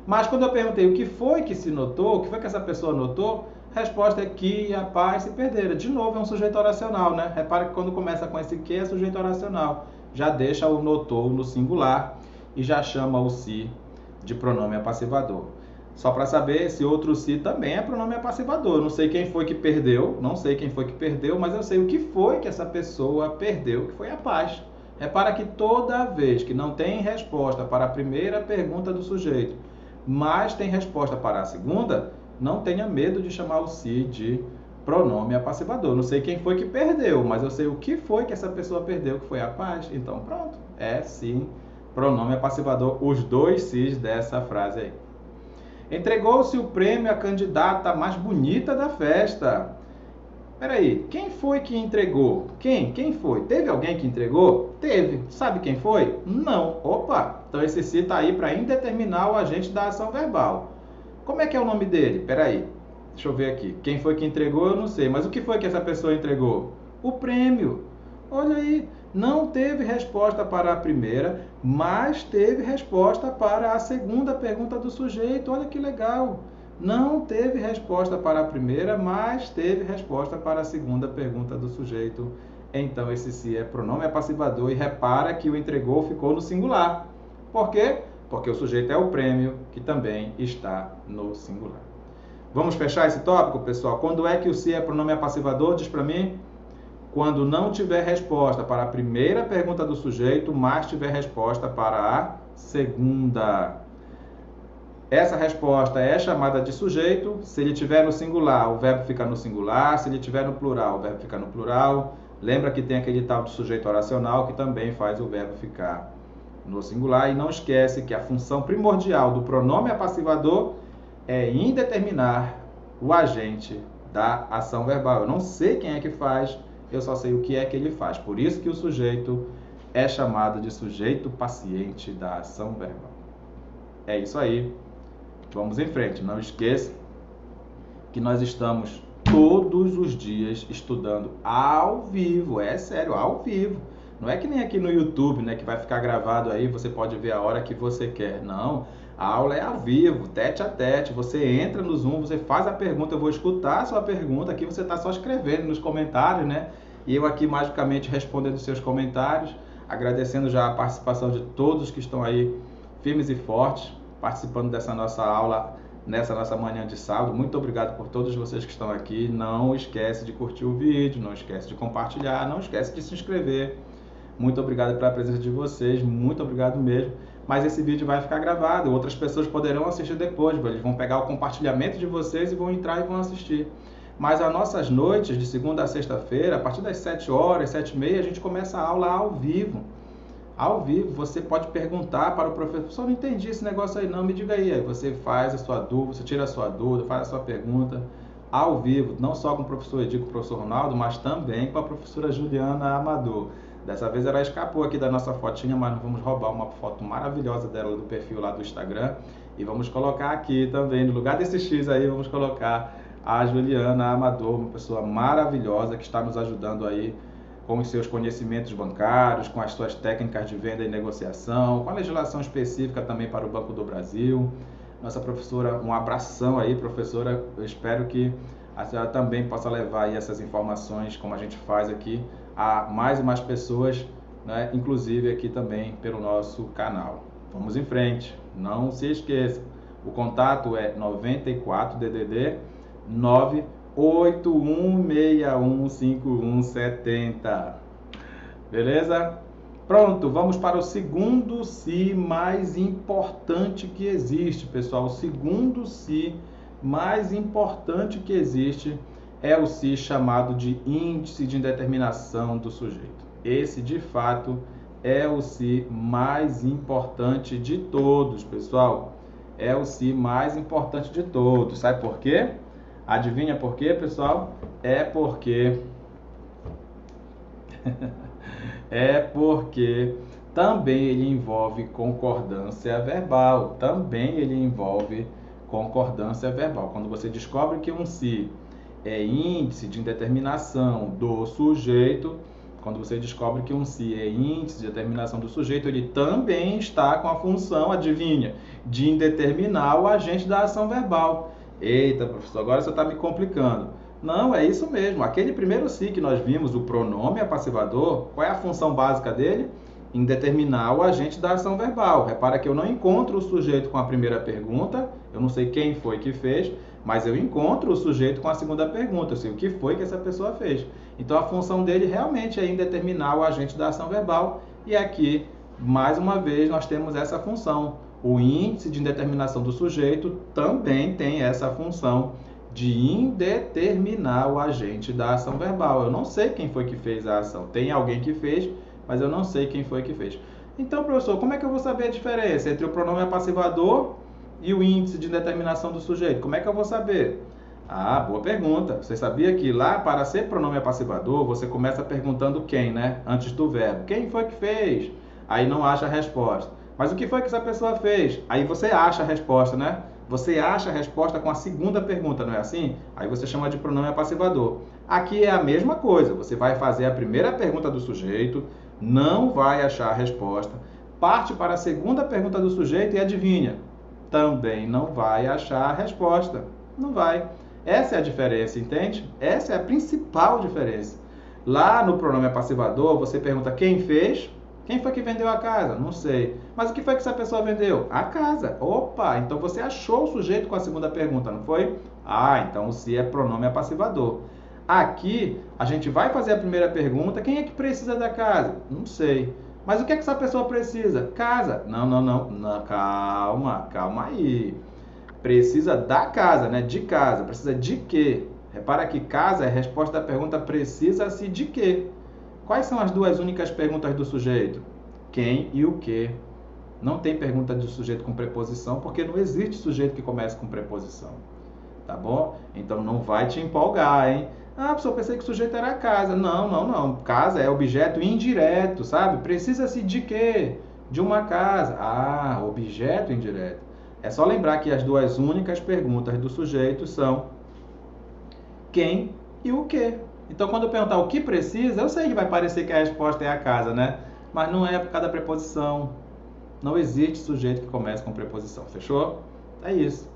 Mas quando eu perguntei o que foi que se notou, o que foi que essa pessoa notou, a resposta é que a paz se perdera. De novo, é um sujeito oracional, né? Repara que quando começa com esse que é sujeito oracional. Já deixa o notou no singular e já chama o se de pronome apassivador. Só para saber, esse outro se também é pronome apassivador. Eu não sei quem foi que perdeu, mas eu sei o que foi que essa pessoa perdeu, que foi a paz. Repara que toda vez que não tem resposta para a primeira pergunta do sujeito, mas tem resposta para a segunda, não tenha medo de chamar o se de pronome apassivador. Não sei quem foi que perdeu, mas eu sei o que foi que essa pessoa perdeu, que foi a paz. Então pronto, é sim pronome apassivador, os dois sis dessa frase aí. Entregou-se o prêmio à candidata mais bonita da festa. Peraí, quem foi que entregou? Quem foi? Teve alguém que entregou? Teve. Sabe quem foi? Não. Opa, então esse se está aí para indeterminar o agente da ação verbal. Como é que é o nome dele? Peraí, deixa eu ver aqui. Quem foi que entregou eu não sei, mas o que foi que essa pessoa entregou? O prêmio. Olha aí, não teve resposta para a primeira, mas teve resposta para a segunda pergunta do sujeito. Olha que legal. Não teve resposta para a primeira, mas teve resposta para a segunda pergunta do sujeito. Então esse se é pronome apassivador e repara que o entregou ficou no singular. Por quê? Porque o sujeito é o prêmio, que também está no singular. Vamos fechar esse tópico, pessoal? Quando é que o se é pronome apassivador? Diz para mim. Quando não tiver resposta para a primeira pergunta do sujeito, mas tiver resposta para a segunda. Essa resposta é chamada de sujeito. Se ele tiver no singular, o verbo fica no singular. Se ele tiver no plural, o verbo fica no plural. Lembra que tem aquele tal de sujeito oracional que também faz o verbo ficar no singular. E não esquece que a função primordial do pronome apassivador é indeterminar o agente da ação verbal. Eu não sei quem é que faz, eu só sei o que é que ele faz. Por isso que o sujeito é chamado de sujeito paciente da ação verbal. É isso aí. Vamos em frente. Não esqueça que nós estamos todos os dias estudando ao vivo. É sério, ao vivo. Não é que nem aqui no YouTube, né, que vai ficar gravado aí, você pode ver a hora que você quer. Não, a aula é ao vivo, tete a tete. Você entra no Zoom, você faz a pergunta, eu vou escutar a sua pergunta. Aqui você está só escrevendo nos comentários, né? E eu aqui magicamente respondendo os seus comentários, agradecendo já a participação de todos que estão aí firmes e fortes, participando dessa nossa aula, nessa nossa manhã de sábado. Muito obrigado por todos vocês que estão aqui. Não esquece de curtir o vídeo, não esquece de compartilhar, não esquece de se inscrever. Muito obrigado pela presença de vocês, muito obrigado mesmo. Mas esse vídeo vai ficar gravado, outras pessoas poderão assistir depois, eles vão pegar o compartilhamento de vocês e vão entrar e vão assistir. Mas as nossas noites, de segunda a sexta-feira, a partir das 7 horas, 7h30, a gente começa a aula ao vivo. Ao vivo, você pode perguntar para o professor, não entendi esse negócio aí não, me diga aí. Aí você faz a sua dúvida, você tira a sua dúvida, faz a sua pergunta ao vivo, não só com o professor Edico, com o professor Ronaldo, mas também com a professora Juliana Amador. Dessa vez ela escapou aqui da nossa fotinha, mas nós vamos roubar uma foto maravilhosa dela do perfil lá do Instagram e vamos colocar aqui também, no lugar desse X aí, vamos colocar a Juliana Amador, uma pessoa maravilhosa que está nos ajudando aí com os seus conhecimentos bancários, com as suas técnicas de venda e negociação, com a legislação específica também para o Banco do Brasil. Nossa professora, um abração aí, professora, eu espero que a senhora também possa levar aí essas informações, como a gente faz aqui, a mais e mais pessoas, né? Inclusive aqui também pelo nosso canal. Vamos em frente, não se esqueça, o contato é 94 DDD 981615170. Beleza? Pronto, vamos para o segundo si mais importante que existe, pessoal. O segundo si mais importante que existe é o si chamado de índice de indeterminação do sujeito. Esse, de fato, é o si mais importante de todos, pessoal. É o si mais importante de todos. Sabe por quê? Adivinha por quê, pessoal? É porque também ele envolve concordância verbal. Também ele envolve concordância verbal. Quando você descobre que um si é índice de indeterminação do sujeito, quando você descobre que um si é índice de determinação do sujeito, ele também está com a função, adivinha, de indeterminar o agente da ação verbal. Eita, professor, agora você está me complicando. Não, é isso mesmo. Aquele primeiro si que nós vimos, o pronome apassivador, qual é a função básica dele? Indeterminar o agente da ação verbal. Repara que eu não encontro o sujeito com a primeira pergunta, eu não sei quem foi que fez, mas eu encontro o sujeito com a segunda pergunta, eu sei o que foi que essa pessoa fez. Então a função dele realmente é indeterminar o agente da ação verbal, e aqui, mais uma vez, nós temos essa função. O índice de indeterminação do sujeito também tem essa função de indeterminar o agente da ação verbal. Eu não sei quem foi que fez a ação. Tem alguém que fez, mas eu não sei quem foi que fez. Então, professor, como é que eu vou saber a diferença entre o pronome apassivador e o índice de indeterminação do sujeito? Como é que eu vou saber? Ah, boa pergunta. Você sabia que lá, para ser pronome apassivador, você começa perguntando quem, né? Antes do verbo. Quem foi que fez? Aí não acha a resposta. Mas o que foi que essa pessoa fez? Aí você acha a resposta, né? Você acha a resposta com a segunda pergunta, não é assim? Aí você chama de pronome apassivador. Aqui é a mesma coisa. Você vai fazer a primeira pergunta do sujeito, não vai achar a resposta, parte para a segunda pergunta do sujeito e adivinha? Também não vai achar a resposta. Não vai. Essa é a diferença, entende? Essa é a principal diferença. Lá no pronome apassivador, você pergunta quem fez. Quem foi que vendeu a casa? Não sei. Mas o que foi que essa pessoa vendeu? A casa. Opa, então você achou o sujeito com a segunda pergunta, não foi? Ah, então o se é pronome apassivador. Aqui, a gente vai fazer a primeira pergunta. Quem é que precisa da casa? Não sei. Mas o que é que essa pessoa precisa? Casa. Não, calma aí. Precisa da casa, né? De casa. Precisa de quê? Repara que casa é a resposta da pergunta precisa-se de quê? Quais são as duas únicas perguntas do sujeito? Quem e o que. Não tem pergunta de sujeito com preposição, porque não existe sujeito que comece com preposição. Tá bom? Então não vai te empolgar, hein? Ah, professor, pensei que o sujeito era a casa. Não, não, não. Casa é objeto indireto, sabe? Precisa-se de quê? De uma casa. Ah, objeto indireto. É só lembrar que as duas únicas perguntas do sujeito são quem e o que. Então, quando eu perguntar o que precisa, eu sei que vai parecer que a resposta é a casa, né? Mas não é por causa da preposição. Não existe sujeito que comece com preposição. Fechou? É isso.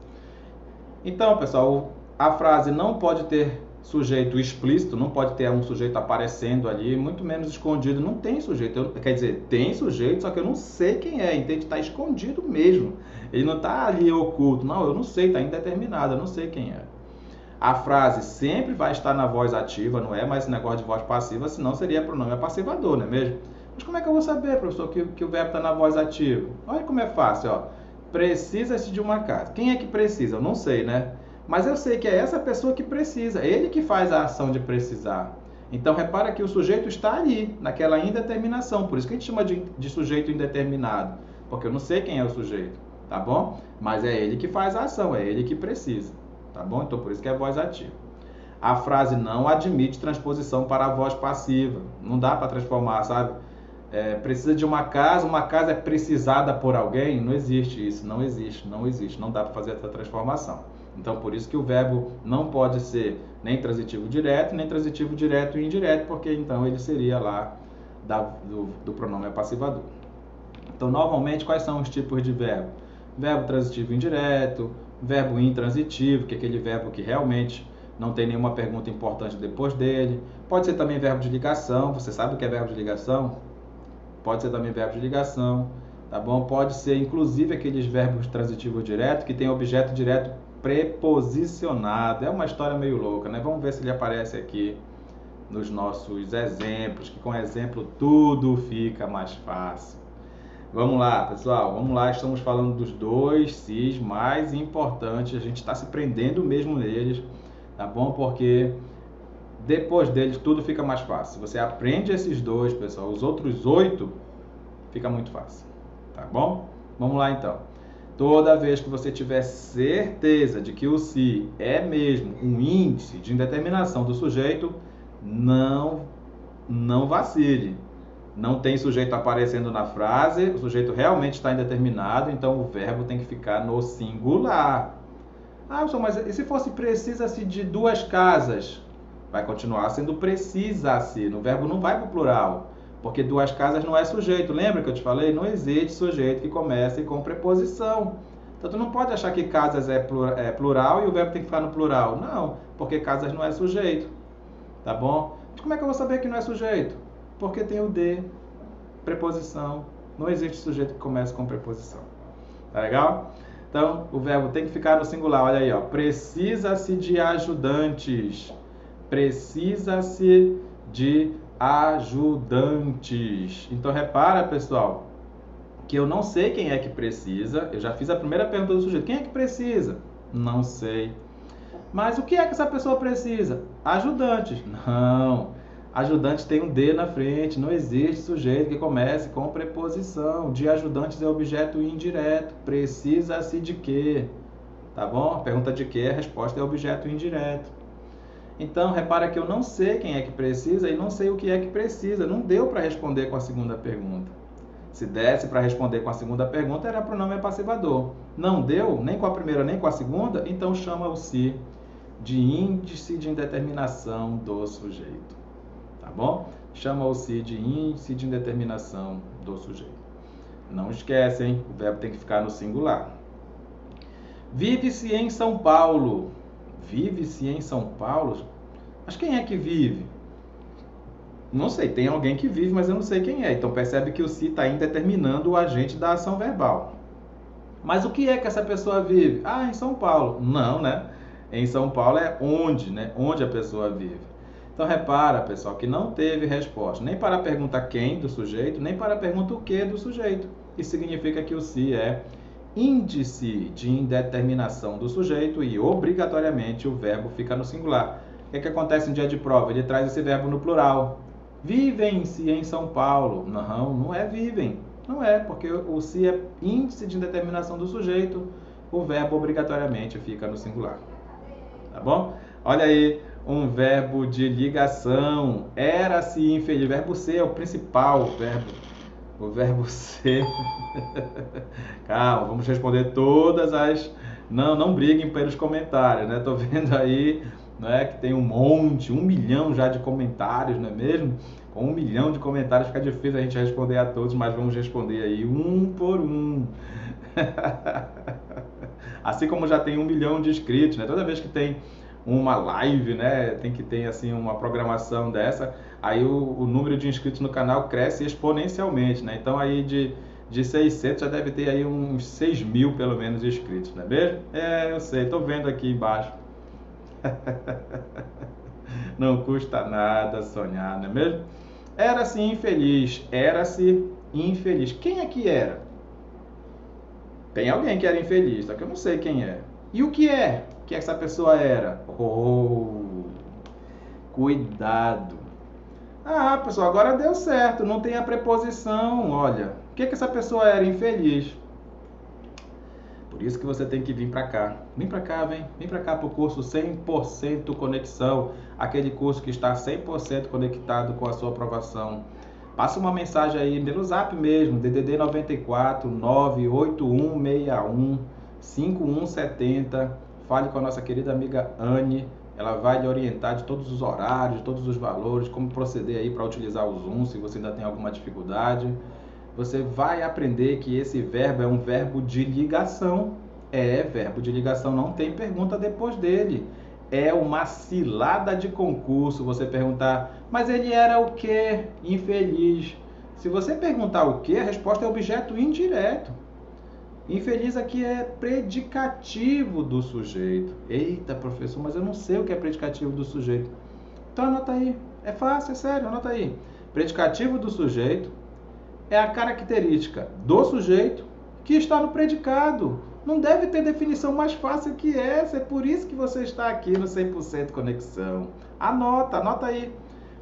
Então, pessoal, a frase não pode ter sujeito explícito, não pode ter um sujeito aparecendo ali, muito menos escondido. Não tem sujeito. Quer dizer, tem sujeito, só que eu não sei quem é. Entende? Está escondido mesmo. Ele não está ali oculto. Não, eu não sei, está indeterminado, eu não sei quem é. A frase sempre vai estar na voz ativa, não é mais esse negócio de voz passiva, senão seria pronome passivador, não é mesmo? Mas como é que eu vou saber, professor, que o verbo está na voz ativa? Olha como é fácil, ó. Precisa-se de uma casa. Quem é que precisa? Eu não sei, né? Mas eu sei que é essa pessoa que precisa, ele que faz a ação de precisar. Então, repara que o sujeito está ali, naquela indeterminação. Por isso que a gente chama de sujeito indeterminado, porque eu não sei quem é o sujeito, tá bom? Mas é ele que faz a ação, é ele que precisa, tá bom? Então, por isso que é voz ativa. A frase não admite transposição para a voz passiva. Não dá para transformar, sabe? Precisa de uma casa é precisada por alguém? Não existe isso, não existe, não existe. Não dá para fazer essa transformação. Então, por isso que o verbo não pode ser nem transitivo direto, nem transitivo direto e indireto, porque então ele seria lá do pronome passivador. Então, normalmente, quais são os tipos de verbo? Verbo transitivo indireto, verbo intransitivo, que é aquele verbo que realmente não tem nenhuma pergunta importante depois dele. Pode ser também verbo de ligação. Você sabe o que é verbo de ligação? Pode ser também verbo de ligação, tá bom? Pode ser, inclusive, aqueles verbos transitivo direto que tem objeto direto preposicionado. É uma história meio louca, né? Vamos ver se ele aparece aqui nos nossos exemplos, que com exemplo tudo fica mais fácil. Vamos lá, pessoal, vamos lá. Estamos falando dos dois sis mais importantes. A gente está se prendendo mesmo neles, tá bom? Porque depois deles tudo fica mais fácil. Você aprende esses dois, pessoal. Os outros 8 fica muito fácil, tá bom? Vamos lá então. Toda vez que você tiver certeza de que o se é mesmo um índice de indeterminação do sujeito, não vacile. Não tem sujeito aparecendo na frase, o sujeito realmente está indeterminado, então o verbo tem que ficar no singular. Ah, professor, mas e se fosse precisa-se de 2 casas? Vai continuar sendo precisa-se, o verbo não vai para o plural, porque 2 casas não é sujeito. Lembra que eu te falei? Não existe sujeito que comece com preposição. Então, tu não pode achar que casas é plural e o verbo tem que ficar no plural. Não, porque casas não é sujeito, tá bom? Mas como é que eu vou saber que não é sujeito? Porque tem o de, preposição. Não existe sujeito que comece com preposição. Tá legal? Então, o verbo tem que ficar no singular. Olha aí, ó. Precisa-se de ajudantes. Precisa-se de ajudantes. Então, repara, pessoal, que eu não sei quem é que precisa. Eu já fiz a primeira pergunta do sujeito. Quem é que precisa? Não sei. Mas o que é que essa pessoa precisa? Ajudantes. Não. Ajudantes tem um de na frente. Não existe sujeito que comece com preposição. De ajudantes é objeto indireto. Precisa-se de quê? Tá bom? A pergunta de quê? A resposta é objeto indireto. Então, repara que eu não sei quem é que precisa e não sei o que é que precisa. Não deu para responder com a segunda pergunta. Se desse para responder com a segunda pergunta, era pronome passivador. Não deu, nem com a primeira nem com a segunda, então chama o se de índice de indeterminação do sujeito. Tá bom? Chama o se de índice de indeterminação do sujeito. Não esquece, hein? O verbo tem que ficar no singular. Vive-se em São Paulo. Vive-se em São Paulo? Mas quem é que vive? Não sei, tem alguém que vive, mas eu não sei quem é. Então percebe que o se está indeterminando o agente da ação verbal. Mas o que é que essa pessoa vive? Ah, em São Paulo. Não, né? Em São Paulo é onde, né? Onde a pessoa vive. Então repara, pessoal, que não teve resposta nem para a pergunta quem do sujeito, nem para a pergunta o que do sujeito. Isso significa que o se é índice de indeterminação do sujeito e obrigatoriamente o verbo fica no singular. O que acontece no dia de prova? Ele traz esse verbo no plural. Vivem-se em São Paulo. Não, não é vivem. Não é, porque o se é índice de indeterminação do sujeito, o verbo obrigatoriamente fica no singular. Tá bom? Olha aí um verbo de ligação. Era-se infeliz. Verbo ser é o principal verbo. O verbo ser. Calma, vamos responder todas as... Não briguem pelos comentários, né? Tô vendo aí, né, que tem um monte, 1 milhão já de comentários, não é mesmo? Com 1 milhão de comentários fica difícil a gente responder a todos, mas vamos responder aí um por um. Assim como já tem 1 milhão de inscritos, né? Toda vez que tem uma live, né, tem que ter assim uma programação dessa, aí o número de inscritos no canal cresce exponencialmente, né? Então aí de 600 já deve ter aí uns 6 mil pelo menos inscritos, não é mesmo? Eu sei, tô vendo aqui embaixo. Não custa nada sonhar, não é mesmo? Era-se infeliz, era-se infeliz. Quem é que era? Tem alguém que era infeliz, só que eu não sei quem é. E o que é que essa pessoa era? Oh, cuidado. Ah, pessoal, agora deu certo, não tem a preposição, olha. O que essa pessoa era? Infeliz. Por isso que você tem que vir para cá. Vem para cá, vem para cá para o curso 100% conexão, aquele curso que está 100% conectado com a sua aprovação. Passa uma mensagem aí pelo Zap mesmo, DDD 94 98161 5170. Fale com a nossa querida amiga Anne. Ela vai lhe orientar de todos os horários, de todos os valores, como proceder aí para utilizar o Zoom, se você ainda tem alguma dificuldade. Você vai aprender que esse verbo é um verbo de ligação. Verbo de ligação, não tem pergunta depois dele. É uma cilada de concurso você perguntar, mas ele era o quê? Infeliz. Se você perguntar o quê, a resposta é objeto indireto. Infeliz aqui é predicativo do sujeito. Eita, professor, mas eu não sei o que é predicativo do sujeito. Então anota aí. É fácil, é sério, anota aí. Predicativo do sujeito é a característica do sujeito que está no predicado. Não deve ter definição mais fácil que essa. É por isso que você está aqui no 100% Conexão. Anota aí.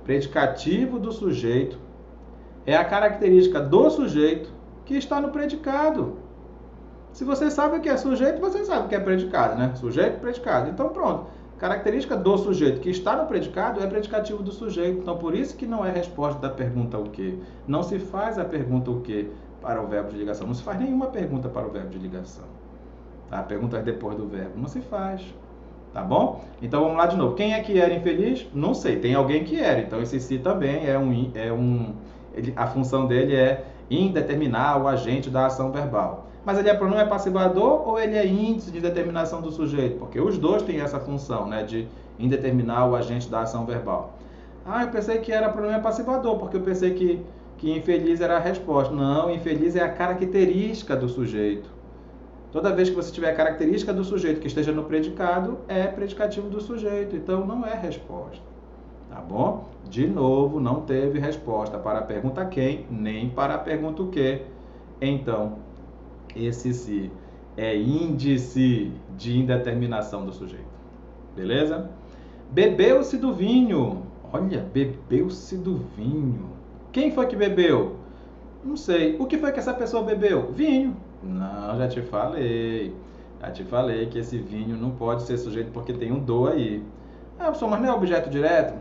Predicativo do sujeito é a característica do sujeito que está no predicado. Se você sabe o que é sujeito, você sabe o que é predicado, né? Sujeito, predicado. Então pronto. Característica do sujeito que está no predicado é predicativo do sujeito. Então por isso que não é resposta da pergunta o quê. Não se faz a pergunta o quê para o verbo de ligação. Não se faz nenhuma pergunta para o verbo de ligação. Tá? Perguntas depois do verbo. Não se faz. Tá bom? Então vamos lá de novo. Quem é que era infeliz? Não sei. Tem alguém que era. Então esse se também a função dele é indeterminar o agente da ação verbal. Mas ele é pronome passivador ou ele é índice de determinação do sujeito? Porque os dois têm essa função, né, de indeterminar o agente da ação verbal. Eu pensei que era pronome passivador, porque eu pensei que infeliz era a resposta. Não, infeliz é a característica do sujeito. Toda vez que você tiver a característica do sujeito que esteja no predicado, é predicativo do sujeito. Então não é resposta. Tá bom? De novo, não teve resposta para a pergunta quem, nem para a pergunta o quê. Então, esse se é índice de indeterminação do sujeito. Beleza? Bebeu-se do vinho. Olha, bebeu-se do vinho. Quem foi que bebeu? Não sei. O que foi que essa pessoa bebeu? Vinho. Não, já te falei. Já te falei que esse vinho não pode ser sujeito porque tem um do aí. Professor, mas não é objeto direto?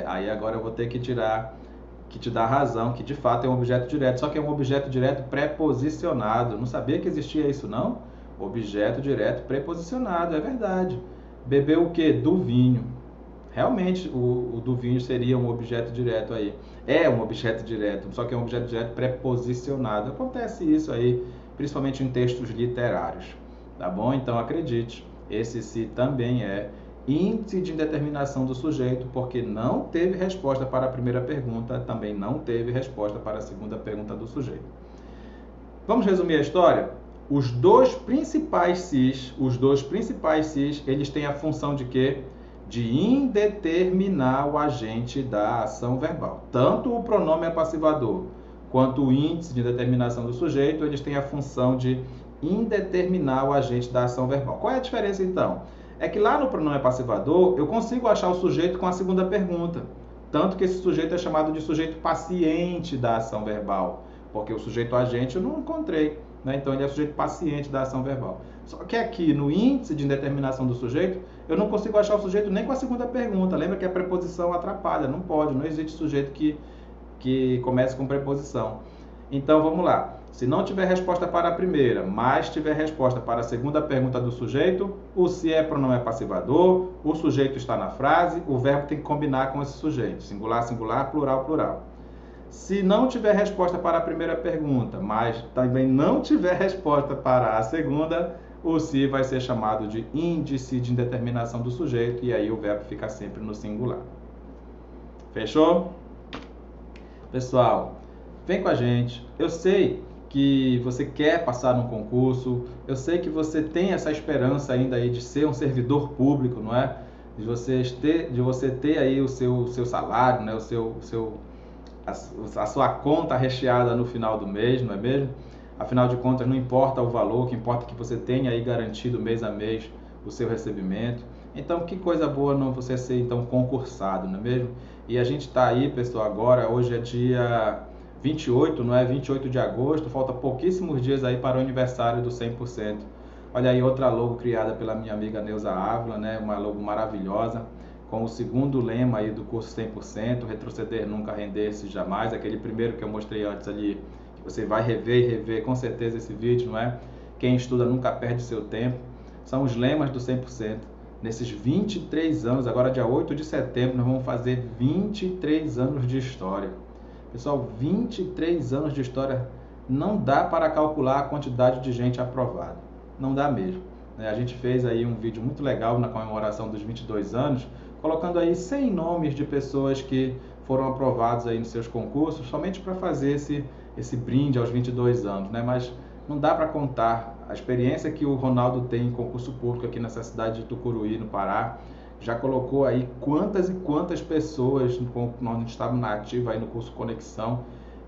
Aí agora eu vou ter que te dar razão, que de fato é um objeto direto, só que é um objeto direto preposicionado. Não sabia que existia isso, não? Objeto direto preposicionado, é verdade. Bebeu o quê? Do vinho. Realmente, o do vinho seria um objeto direto aí. É um objeto direto, só que é um objeto direto preposicionado. Acontece isso aí, principalmente em textos literários. Tá bom? Então, acredite, esse se também é índice de indeterminação do sujeito, porque não teve resposta para a primeira pergunta, também não teve resposta para a segunda pergunta do sujeito. Vamos resumir a história? Os dois principais sis, eles têm a função de quê? De indeterminar o agente da ação verbal. Tanto o pronome apassivador quanto o índice de determinação do sujeito, eles têm a função de indeterminar o agente da ação verbal. Qual é a diferença então? É que lá no pronome passivador, eu consigo achar o sujeito com a segunda pergunta. Tanto que esse sujeito é chamado de sujeito paciente da ação verbal. Porque o sujeito agente eu não encontrei. né? Então ele é o sujeito paciente da ação verbal. Só que aqui no índice de indeterminação do sujeito, eu não consigo achar o sujeito nem com a segunda pergunta. Lembra que a preposição atrapalha, não pode, não existe sujeito que comece com preposição. Então vamos lá. Se não tiver resposta para a primeira, mas tiver resposta para a segunda pergunta do sujeito, o se é pronome passivador, o sujeito está na frase, o verbo tem que combinar com esse sujeito. Singular, singular, plural, plural. Se não tiver resposta para a primeira pergunta, mas também não tiver resposta para a segunda, o se vai ser chamado de índice de indeterminação do sujeito e aí o verbo fica sempre no singular. Fechou? Pessoal, vem com a gente. Eu sei que você quer passar num concurso, eu sei que você tem essa esperança ainda aí de ser um servidor público, não é? De você ter aí o seu salário, né? A sua conta recheada no final do mês, não é mesmo? Afinal de contas, não importa o valor, o que importa é que você tenha aí garantido mês a mês o seu recebimento. Então, que coisa boa não você ser então concursado, não é mesmo? E a gente está aí, pessoal, agora, hoje é dia 28, não é? 28 de agosto, falta pouquíssimos dias aí para o aniversário do 100%. Olha aí outra logo criada pela minha amiga Neuza Ávila, né? Uma logo maravilhosa, com o segundo lema aí do curso 100%, retroceder nunca, render-se jamais, aquele primeiro que eu mostrei antes ali, que você vai rever e rever com certeza esse vídeo, não é? Quem estuda nunca perde seu tempo. São os lemas do 100%. Nesses 23 anos, agora dia 8 de setembro, nós vamos fazer 23 anos de história. Pessoal, 23 anos de história, não dá para calcular a quantidade de gente aprovada. Não dá mesmo. A gente fez aí um vídeo muito legal na comemoração dos 22 anos, colocando aí 100 nomes de pessoas que foram aprovados aí nos seus concursos, somente para fazer esse brinde aos 22 anos, né? Mas não dá para contar a experiência que o Ronaldo tem em concurso público aqui nessa cidade de Tucuruí, no Pará. Já colocou aí quantas e quantas pessoas, nós estávamos na ativa aí no curso Conexão,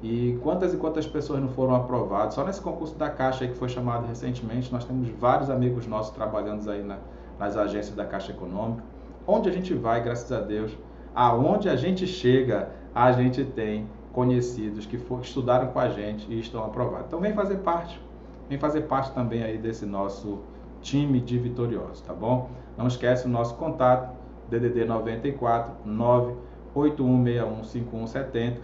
e quantas pessoas não foram aprovadas. Só nesse concurso da Caixa aí que foi chamado recentemente, nós temos vários amigos nossos trabalhando aí nas agências da Caixa Econômica. Onde a gente vai, graças a Deus, aonde a gente chega, a gente tem conhecidos que estudaram com a gente e estão aprovados. Então vem fazer parte também aí desse nosso time de vitoriosos, tá bom? Não esquece o nosso contato, DDD 94 981615170.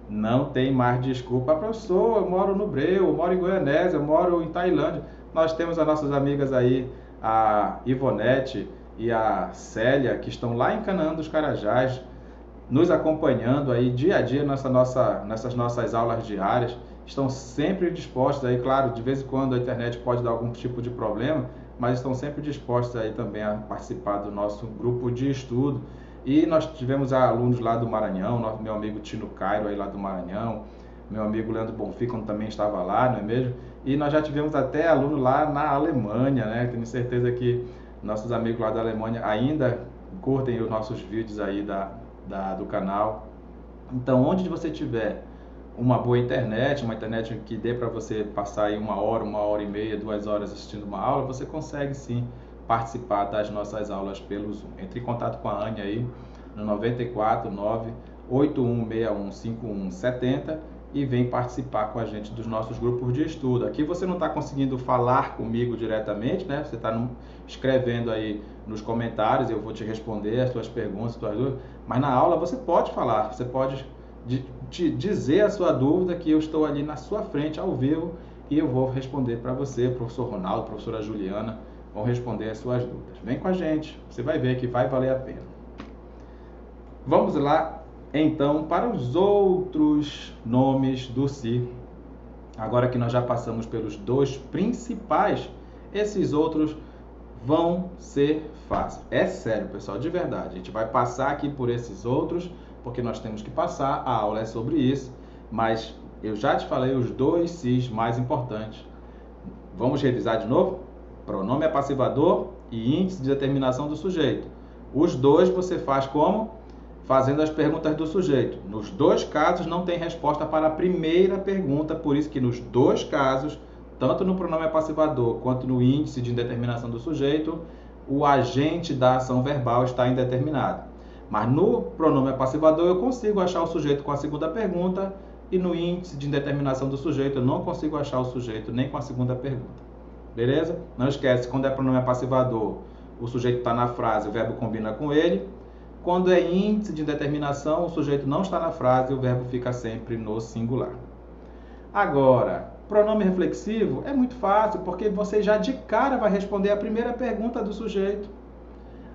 Não tem mais desculpa. Professor, eu moro no Breu, eu moro em Goianésia, eu moro em Tailândia. Nós temos as nossas amigas aí, a Ivonete e a Célia, que estão lá em Canaã dos Carajás, nos acompanhando aí dia a dia nessas nossas aulas diárias. Estão sempre dispostos aí, claro, de vez em quando a internet pode dar algum tipo de problema, mas estão sempre dispostos aí também a participar do nosso grupo de estudo. E nós tivemos alunos lá do Maranhão, meu amigo Tino Cairo aí lá do Maranhão, meu amigo Leandro Bonfim, quando também estava lá, não é mesmo? E nós já tivemos até aluno lá na Alemanha, né? Tenho certeza que nossos amigos lá da Alemanha ainda curtem os nossos vídeos aí do canal. Então, onde você tiver uma boa internet, uma internet que dê para você passar aí uma hora e meia, 2 horas assistindo uma aula, você consegue sim participar das nossas aulas pelo Zoom. Entre em contato com a Ania aí no 94 981615170 e vem participar com a gente dos nossos grupos de estudo. Aqui você não está conseguindo falar comigo diretamente, né? Você está escrevendo aí nos comentários, eu vou te responder as suas perguntas, as suas dúvidas, mas na aula você pode falar, você pode te dizer a sua dúvida, que eu estou ali na sua frente ao vivo e eu vou responder para você, professor Ronaldo, professora Juliana, vão responder as suas dúvidas. Vem com a gente, você vai ver que vai valer a pena. Vamos lá, então, para os outros nomes do se. Agora que nós já passamos pelos 2 principais, esses outros vão ser fáceis. É sério, pessoal, de verdade. A gente vai passar aqui por esses outros, porque nós temos que passar, a aula é sobre isso, mas eu já te falei os 2 se's mais importantes. Vamos revisar de novo? Pronome passivador e índice de determinação do sujeito. Os 2 você faz como? Fazendo as perguntas do sujeito. Nos 2 casos não tem resposta para a primeira pergunta, por isso que nos 2 casos, tanto no pronome passivador quanto no índice de indeterminação do sujeito, o agente da ação verbal está indeterminado. Mas no pronome passivador eu consigo achar o sujeito com a segunda pergunta e no índice de indeterminação do sujeito eu não consigo achar o sujeito nem com a segunda pergunta. Beleza? Não esquece, quando é pronome passivador, o sujeito está na frase, o verbo combina com ele. Quando é índice de indeterminação, o sujeito não está na frase e o verbo fica sempre no singular. Agora, pronome reflexivo é muito fácil, porque você já de cara vai responder a primeira pergunta do sujeito.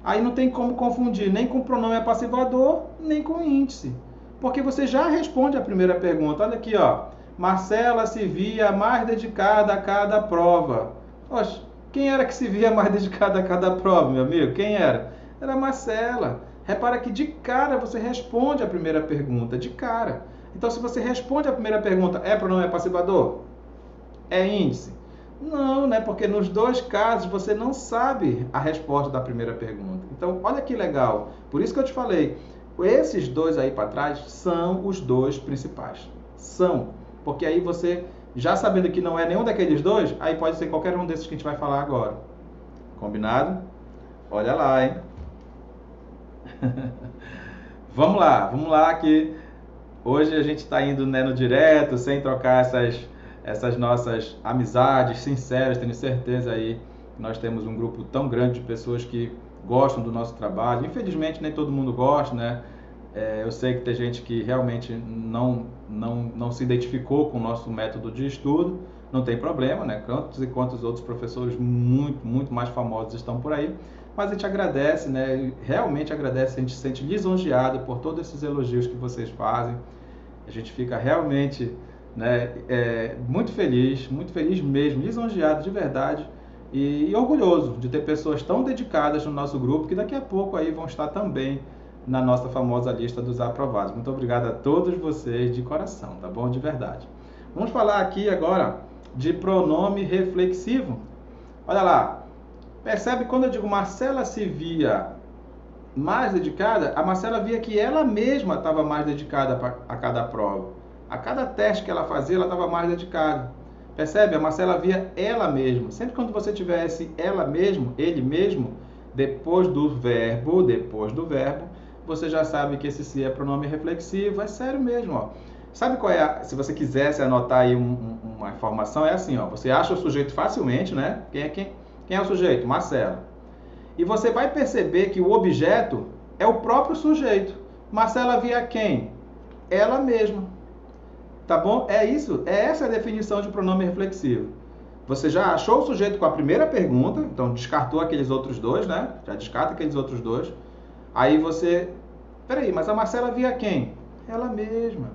Aí não tem como confundir nem com pronome passivador, nem com índice. Porque você já responde a primeira pergunta. Olha aqui, ó. Marcela se via mais dedicada a cada prova. Oxe, quem era que se via mais dedicada a cada prova, meu amigo? Quem era? Era a Marcela. Repara que de cara você responde a primeira pergunta, de cara. Então, se você responde a primeira pergunta, é pronome passivador? É índice? Não, né? Porque nos dois casos você não sabe a resposta da primeira pergunta. Então, olha que legal. Por isso que eu te falei, esses dois aí para trás são os dois principais. São. Porque aí você, já sabendo que não é nenhum daqueles dois, aí pode ser qualquer um desses que a gente vai falar agora. Combinado? Olha lá, hein? Vamos lá que hoje a gente está indo, né, no direto, sem trocar essas nossas amizades sinceras. Tenho certeza aí que nós temos um grupo tão grande de pessoas que gostam do nosso trabalho. Infelizmente nem todo mundo gosta, né? Eu sei que tem gente que realmente não se identificou com o nosso método de estudo. Não tem problema, né? Quantos e quantos outros professores muito mais famosos estão por aí. Mas a gente agradece, né? Realmente agradece, a gente se sente lisonjeado por todos esses elogios que vocês fazem. A gente fica realmente, né, muito feliz mesmo, lisonjeado de verdade e orgulhoso de ter pessoas tão dedicadas no nosso grupo que daqui a pouco aí vão estar também na nossa famosa lista dos aprovados. Muito obrigado a todos vocês de coração, tá bom? De verdade. Vamos falar aqui agora de pronome reflexivo. Olha lá. Percebe quando eu digo Marcela se via mais dedicada, a Marcela via que ela mesma estava mais dedicada a cada prova. A cada teste que ela fazia, ela estava mais dedicada. Percebe? A Marcela via ela mesma. Sempre quando você tivesse ela mesmo, ele mesmo, depois do verbo, você já sabe que esse se é pronome reflexivo. É sério mesmo, ó. Sabe qual é se você quisesse anotar aí uma informação, é assim, ó. Você acha o sujeito facilmente, né? Quem é o sujeito? Marcela. E você vai perceber que o objeto é o próprio sujeito. Marcela via quem? Ela mesma. Tá bom? É isso. É essa a definição de pronome reflexivo. Você já achou o sujeito com a primeira pergunta, então descartou aqueles outros dois, né? Já descarta aqueles outros dois. Aí você... Peraí, mas a Marcela via quem? Ela mesma.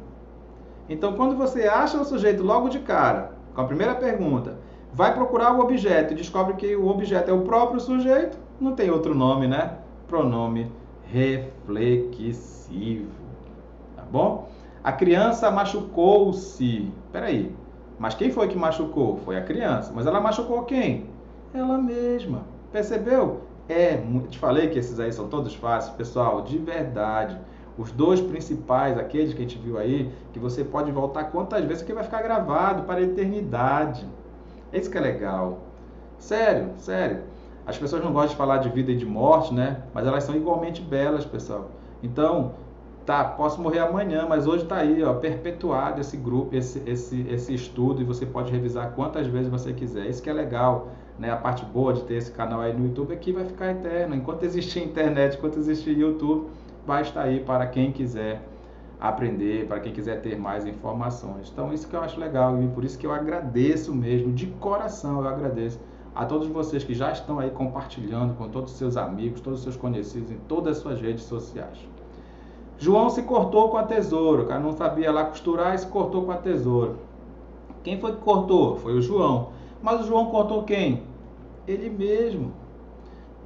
Então, quando você acha o sujeito logo de cara, com a primeira pergunta, vai procurar o objeto e descobre que o objeto é o próprio sujeito, não tem outro nome, né? Pronome reflexivo. Tá bom? A criança machucou-se. Peraí, mas quem foi que machucou? Foi a criança. Mas ela machucou quem? Ela mesma. Percebeu? Te falei que esses aí são todos fáceis, pessoal, de verdade. Os dois principais, aqueles que a gente viu aí, que você pode voltar quantas vezes, que vai ficar gravado para a eternidade. Esse que é legal. Sério, sério. As pessoas não gostam de falar de vida e de morte, né? Mas elas são igualmente belas, pessoal. Então, tá, posso morrer amanhã, mas hoje tá aí, ó, perpetuado esse grupo, esse estudo, e você pode revisar quantas vezes você quiser. Isso que é legal, né? A parte boa de ter esse canal aí no YouTube é que vai ficar eterno. Enquanto existir internet, enquanto existir YouTube, vai estar aí para quem quiser aprender, para quem quiser ter mais informações. Então, isso que eu acho legal, e por isso que eu agradeço mesmo, de coração eu agradeço a todos vocês que já estão aí compartilhando com todos os seus amigos, todos os seus conhecidos em todas as suas redes sociais. João se cortou com a tesoura, o cara não sabia lá costurar e se cortou com a tesoura. Quem foi que cortou? Foi o João. Mas o João cortou quem? Ele mesmo.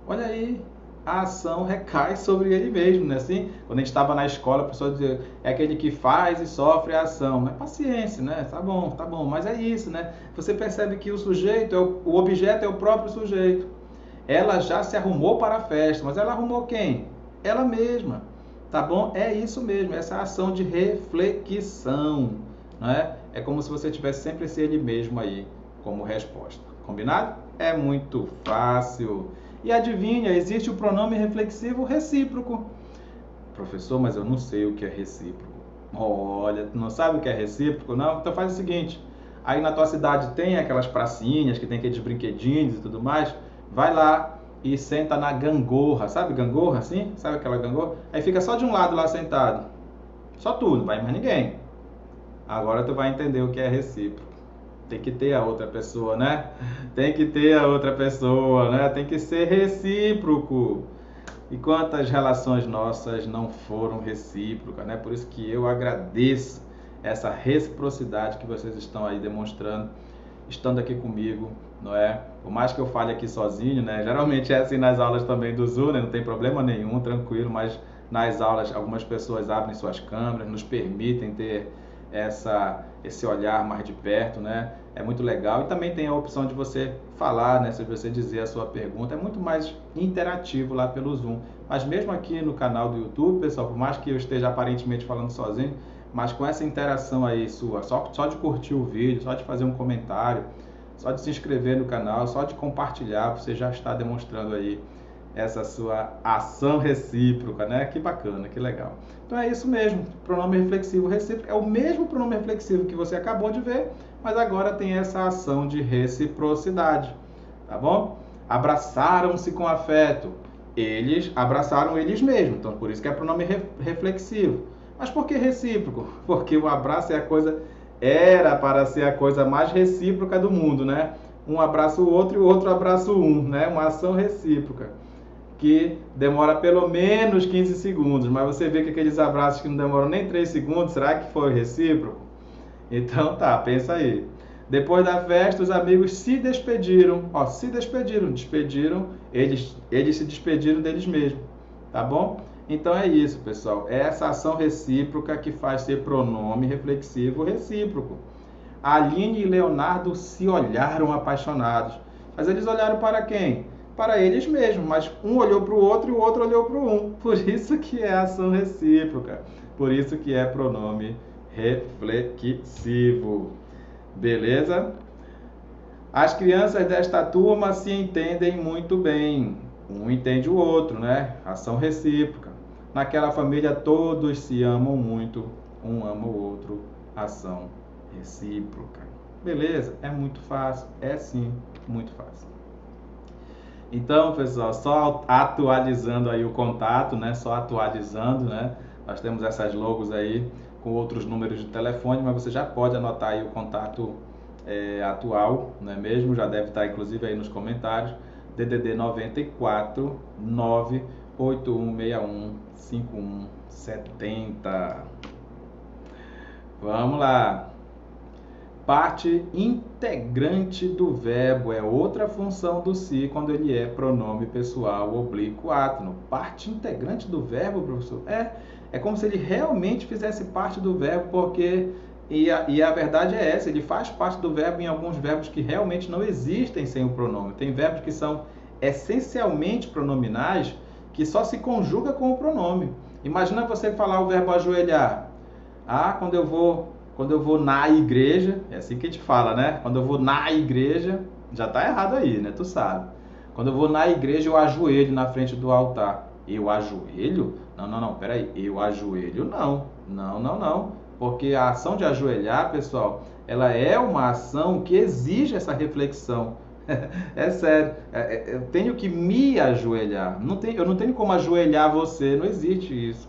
Olha aí, a ação recai sobre ele mesmo, né? Assim, quando a gente estava na escola, a pessoa dizia, é aquele que faz e sofre a ação, né? Paciência, né? Tá bom, mas é isso, né? Você percebe que o sujeito, o objeto é o próprio sujeito. Ela já se arrumou para a festa, mas ela arrumou quem? Ela mesma, tá bom? É isso mesmo, essa ação de reflexão, né? É como se você tivesse sempre esse ele mesmo aí como resposta, combinado? É muito fácil. E adivinha, existe o pronome reflexivo recíproco. Professor, mas eu não sei o que é recíproco. Olha, tu não sabe o que é recíproco, não? Então faz o seguinte, aí na tua cidade tem aquelas pracinhas que tem aqueles brinquedinhos e tudo mais, vai lá e senta na gangorra, sabe gangorra assim? Sabe aquela gangorra? Aí fica só de um lado lá sentado, só tu, não vai mais ninguém. Agora tu vai entender o que é recíproco. Tem que ter a outra pessoa, né? Tem que ter a outra pessoa, né? Tem que ser recíproco. E quantas relações nossas não foram recíprocas, né? Por isso que eu agradeço essa reciprocidade que vocês estão aí demonstrando, estando aqui comigo, não é? Por mais que eu fale aqui sozinho, né? Geralmente é assim nas aulas também do Zoom, né? Não tem problema nenhum, tranquilo, mas nas aulas algumas pessoas abrem suas câmeras, nos permitem ter esse olhar mais de perto, né? É muito legal. E também tem a opção de você falar, né? Se você dizer a sua pergunta, é muito mais interativo lá pelo Zoom. Mas mesmo aqui no canal do YouTube, pessoal, por mais que eu esteja aparentemente falando sozinho, mas com essa interação aí sua, só de curtir o vídeo, só de fazer um comentário, só de se inscrever no canal, só de compartilhar, você já está demonstrando aí essa sua ação recíproca, né? Que bacana, que legal. Então é isso mesmo, pronome reflexivo recíproco é o mesmo pronome reflexivo que você acabou de ver, mas agora tem essa ação de reciprocidade, tá bom? Abraçaram-se com afeto, eles abraçaram eles mesmos, então por isso que é pronome reflexivo. Mas por que recíproco? Porque o abraço é a coisa, era para ser a coisa mais recíproca do mundo, né? Um abraça o outro e o outro abraça um, né? Uma ação recíproca que demora pelo menos 15 segundos, mas você vê que aqueles abraços que não demoram nem 3 segundos, será que foi recíproco? Então tá, pensa aí. Depois da festa, os amigos se despediram, eles se despediram deles mesmos, tá bom? Então é isso, pessoal, é essa ação recíproca que faz ser pronome reflexivo recíproco. Aline e Leonardo se olharam apaixonados, mas eles olharam para quem? Para eles mesmos, mas um olhou para o outro e o outro olhou para o um. Por isso que é ação recíproca, por isso que é pronome reflexivo. Beleza? As crianças desta turma se entendem muito bem. Um entende o outro, né? Ação recíproca. Naquela família todos se amam muito, um ama o outro, ação recíproca. Beleza? É muito fácil, é sim, muito fácil. Então, pessoal, só atualizando aí o contato, né? Só atualizando, né? Nós temos essas logos aí com outros números de telefone, mas você já pode anotar aí o contato atual, não é mesmo? Já deve estar inclusive aí nos comentários. DDD 94 98161 5170. Vamos lá. Parte integrante do verbo é outra função do se quando ele é pronome pessoal oblíquo átono. Parte integrante do verbo, professor? É como se ele realmente fizesse parte do verbo, porque e a verdade é essa, ele faz parte do verbo em alguns verbos que realmente não existem sem o pronome. Tem verbos que são essencialmente pronominais, que só se conjuga com o pronome. Imagina você falar o verbo ajoelhar. Quando eu vou na igreja, é assim que a gente fala, né? Quando eu vou na igreja, já tá errado aí, né? Tu sabe. Quando eu vou na igreja, eu ajoelho na frente do altar. Eu ajoelho? Não, peraí. Eu ajoelho? Não. Porque a ação de ajoelhar, pessoal, ela é uma ação que exige essa reflexão. É sério. Eu tenho que me ajoelhar. Eu não tenho como ajoelhar você, não existe isso.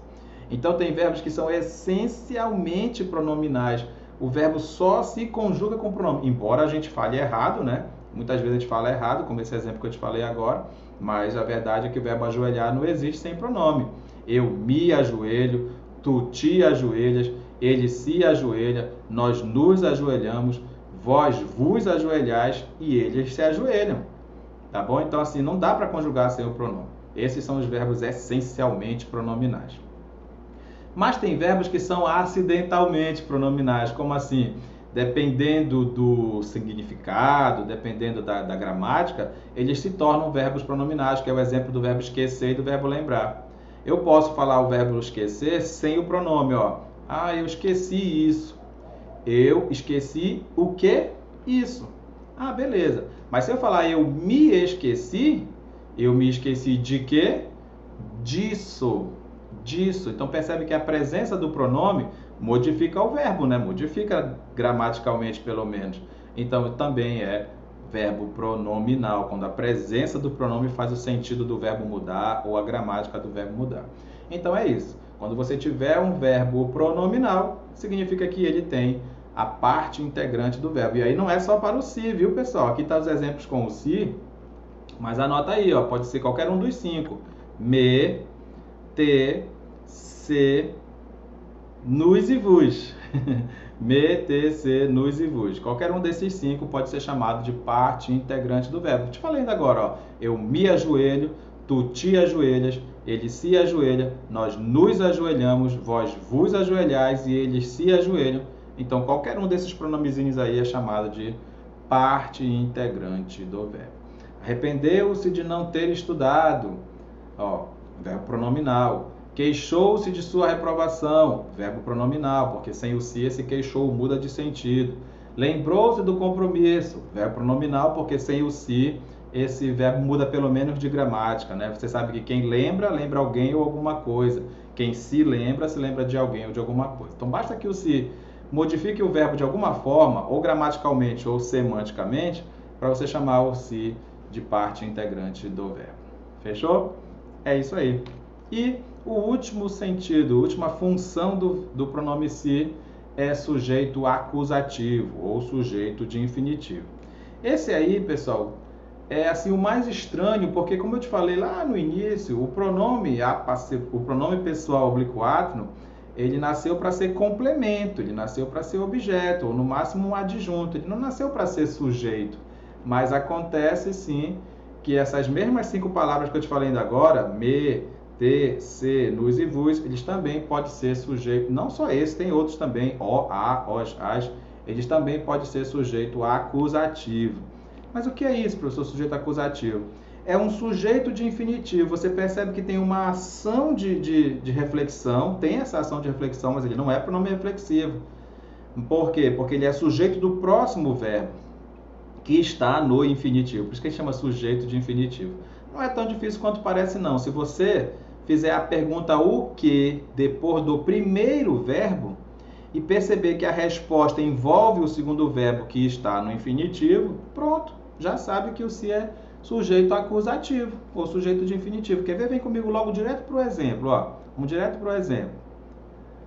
Então tem verbos que são essencialmente pronominais. O verbo só se conjuga com o pronome. Embora a gente fale errado, né? Muitas vezes a gente fala errado, como esse exemplo que eu te falei agora. Mas a verdade é que o verbo ajoelhar não existe sem pronome. Eu me ajoelho, tu te ajoelhas, ele se ajoelha, nós nos ajoelhamos, vós vos ajoelhais e eles se ajoelham. Tá bom? Então assim, não dá para conjugar sem o pronome. Esses são os verbos essencialmente pronominais. Mas tem verbos que são acidentalmente pronominais, como assim? Dependendo do significado, dependendo da gramática, eles se tornam verbos pronominais, que é o exemplo do verbo esquecer e do verbo lembrar. Eu posso falar o verbo esquecer sem o pronome, ó. Eu esqueci isso. Eu esqueci o que? Isso. Beleza. Mas se eu falar eu me esqueci de quê? Disso. Então percebe que a presença do pronome modifica o verbo, né? Modifica gramaticalmente, pelo menos. Então, também é verbo pronominal, quando a presença do pronome faz o sentido do verbo mudar ou a gramática do verbo mudar. Então, é isso. Quando você tiver um verbo pronominal, significa que ele tem a parte integrante do verbo. E aí não é só para o se, viu, pessoal? Aqui tá os exemplos com o se, mas anota aí, ó, pode ser qualquer um dos 5. Me, te, se, nus e vos. Me, te, se, nus e vos. Qualquer um desses 5 pode ser chamado de parte integrante do verbo. Te falei ainda agora, ó. Eu me ajoelho, tu te ajoelhas, ele se ajoelha, nós nos ajoelhamos, vós vos ajoelhais e eles se ajoelham. Então, qualquer um desses pronomezinhos aí é chamado de parte integrante do verbo. Arrependeu-se de não ter estudado, ó, verbo pronominal. Queixou-se de sua reprovação, verbo pronominal, porque sem o se esse queixou muda de sentido. Lembrou-se do compromisso, verbo pronominal, porque sem o se esse verbo muda pelo menos de gramática, né? Você sabe que quem lembra, lembra alguém ou alguma coisa. Quem se lembra de alguém ou de alguma coisa. Então basta que o se modifique o verbo de alguma forma, ou gramaticalmente ou semanticamente, para você chamar o se de parte integrante do verbo. Fechou? É isso aí. E o último sentido, a última função do pronome se é sujeito acusativo ou sujeito de infinitivo. Esse aí, pessoal, é assim o mais estranho, porque como eu te falei lá no início, o pronome pessoal oblíquo átono, ele nasceu para ser complemento, ele nasceu para ser objeto, ou no máximo um adjunto, ele não nasceu para ser sujeito. Mas acontece sim que essas mesmas 5 palavras que eu te falei ainda agora, me, te, se, nus e vos, eles também podem ser sujeito, não só esse, tem outros também, o, a, os, as, eles também podem ser sujeito acusativo. Mas o que é isso, professor, sujeito acusativo? É um sujeito de infinitivo. Você percebe que tem uma ação de reflexão, tem essa ação de reflexão, mas ele não é pronome reflexivo. Por quê? Porque ele é sujeito do próximo verbo, que está no infinitivo. Por isso que a gente chama sujeito de infinitivo. Não é tão difícil quanto parece, não. Se você fizer a pergunta o que depois do primeiro verbo e perceber que a resposta envolve o segundo verbo que está no infinitivo, pronto, já sabe que o se é sujeito acusativo ou sujeito de infinitivo. Quer ver? Vem comigo logo direto para o exemplo. Ó. Vamos direto para o exemplo.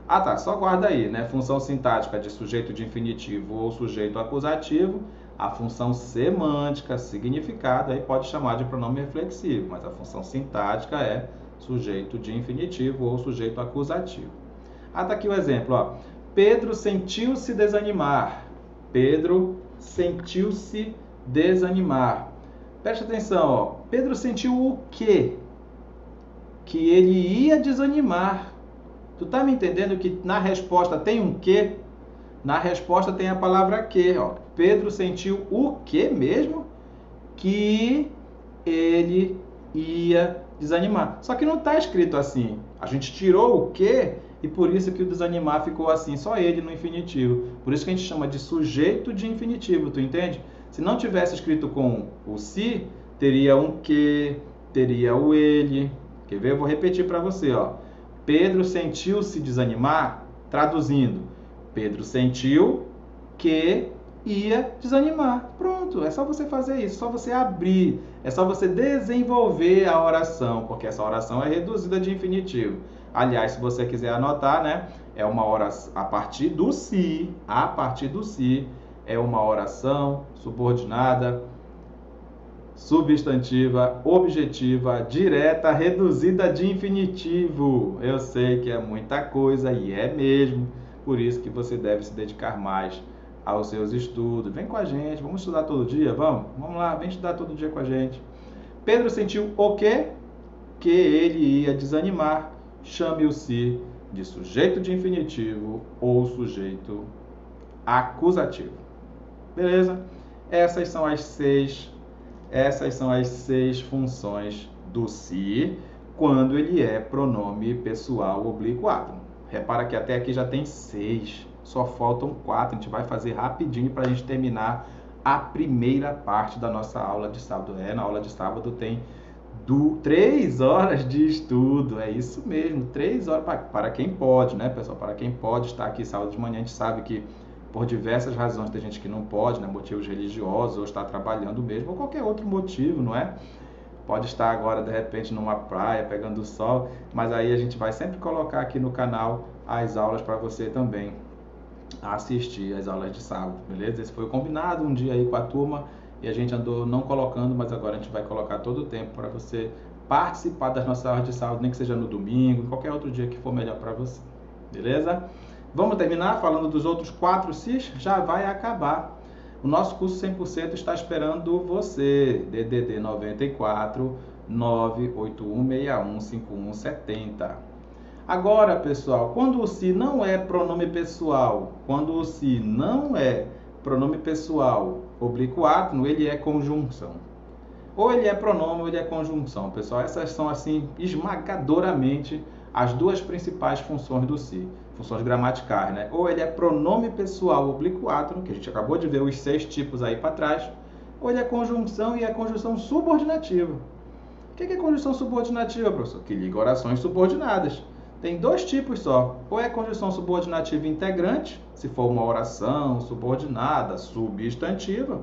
Ah, tá. Só guarda aí, né? Função sintática de sujeito de infinitivo ou sujeito acusativo. A função semântica, significado, aí pode chamar de pronome reflexivo, mas a função sintática é sujeito de infinitivo ou sujeito acusativo. Ah, tá aqui o exemplo, ó. Pedro sentiu-se desanimar. Pedro sentiu-se desanimar. Preste atenção, ó. Pedro sentiu o quê? Que ele ia desanimar. Tu tá me entendendo que na resposta tem um quê? Na resposta tem a palavra que, ó. Pedro sentiu o que mesmo? Que ele ia desanimar. Só que não está escrito assim. A gente tirou o que e por isso que o desanimar ficou assim, só ele no infinitivo. Por isso que a gente chama de sujeito de infinitivo, tu entende? Se não tivesse escrito com o se, teria um que, teria o ele. Quer ver? Eu vou repetir para você, ó. Pedro sentiu-se desanimar, traduzindo. Pedro sentiu que ia desanimar. Pronto, é só você fazer isso, é só você abrir, é só você desenvolver a oração, porque essa oração é reduzida de infinitivo. Aliás, se você quiser anotar, né, é uma oração a partir do se, é uma oração subordinada, substantiva, objetiva, direta, reduzida de infinitivo. Eu sei que é muita coisa e é mesmo. Por isso que você deve se dedicar mais aos seus estudos. Vem com a gente, vamos estudar todo dia? Vamos lá, vem estudar todo dia com a gente. Pedro sentiu o quê? Que ele ia desanimar. Chame o se de sujeito de infinitivo ou sujeito acusativo. Beleza? Essas são as seis funções do se quando ele é pronome pessoal oblíquo átomo. Repara que até aqui já tem 6, só faltam 4. A gente vai fazer rapidinho para a gente terminar a primeira parte da nossa aula de sábado. Na aula de sábado tem 3 horas de estudo, é isso mesmo, 3 horas para quem pode, né, pessoal? Para quem pode estar aqui sábado de manhã, a gente sabe que por diversas razões tem gente que não pode, né, motivos religiosos, ou está trabalhando mesmo, ou qualquer outro motivo, não é? Pode estar agora, de repente, numa praia, pegando o sol, mas aí a gente vai sempre colocar aqui no canal as aulas para você também assistir as aulas de sábado, beleza? Esse foi o combinado um dia aí com a turma, e a gente andou não colocando, mas agora a gente vai colocar todo o tempo para você participar das nossas aulas de sábado, nem que seja no domingo, em qualquer outro dia que for melhor para você, beleza? Vamos terminar falando dos outros 4 CIS? Já vai acabar. O nosso curso 100% está esperando você. DDD 94 981615170. Agora, pessoal, quando o se não é pronome pessoal, oblíquo átono, ele é conjunção. Ou ele é pronome ou ele é conjunção, pessoal. Essas são, assim, esmagadoramente as 2 principais funções do se. Funções gramaticais, né? Ou ele é pronome pessoal oblíquo átono, que a gente acabou de ver os 6 tipos aí para trás, ou ele é conjunção e é conjunção subordinativa. O que é conjunção subordinativa, professor? Que liga orações subordinadas. Tem 2 tipos só. Ou é conjunção subordinativa integrante, se for uma oração subordinada, substantiva,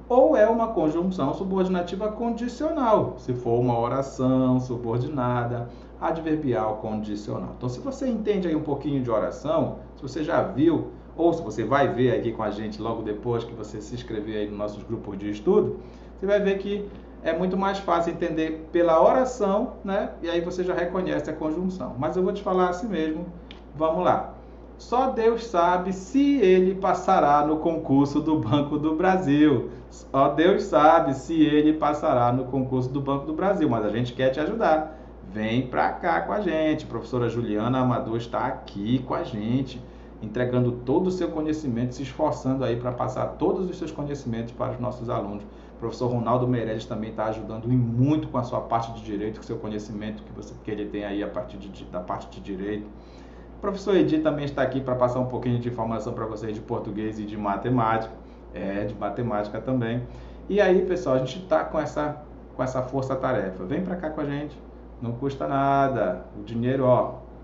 ou é uma conjunção subordinativa condicional, se for uma oração subordinada, adverbial condicional. Então, se você entende aí um pouquinho de oração, se você já viu, ou se você vai ver aqui com a gente logo depois que você se inscrever aí nos nossos grupos de estudo, você vai ver que é muito mais fácil entender pela oração, né? E aí você já reconhece a conjunção. Mas eu vou te falar assim mesmo. Vamos lá. Só Deus sabe se ele passará no concurso do Banco do Brasil. Só Deus sabe se ele passará no concurso do Banco do Brasil. Mas a gente quer te ajudar. Vem pra cá com a gente. A professora Juliana Amador está aqui com a gente, entregando todo o seu conhecimento, se esforçando aí para passar todos os seus conhecimentos para os nossos alunos. O professor Ronaldo Meirelles também está ajudando muito com a sua parte de direito, com o seu conhecimento que ele tem aí a partir da parte de direito. O professor Edi também está aqui para passar um pouquinho de informação para vocês de português e de matemática. De matemática também. E aí, pessoal, a gente está com essa força-tarefa. Vem para cá com a gente, não custa nada. O dinheiro,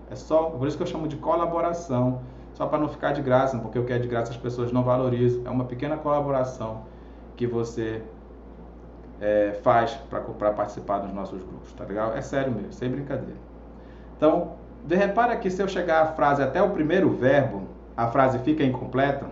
é só, por isso que eu chamo de colaboração. Só para não ficar de graça, porque o que é de graça as pessoas não valorizam. É uma pequena colaboração que você faz para participar dos nossos grupos, tá legal? É sério mesmo, sem brincadeira. Então, repara que se eu chegar a frase até o primeiro verbo, a frase fica incompleta.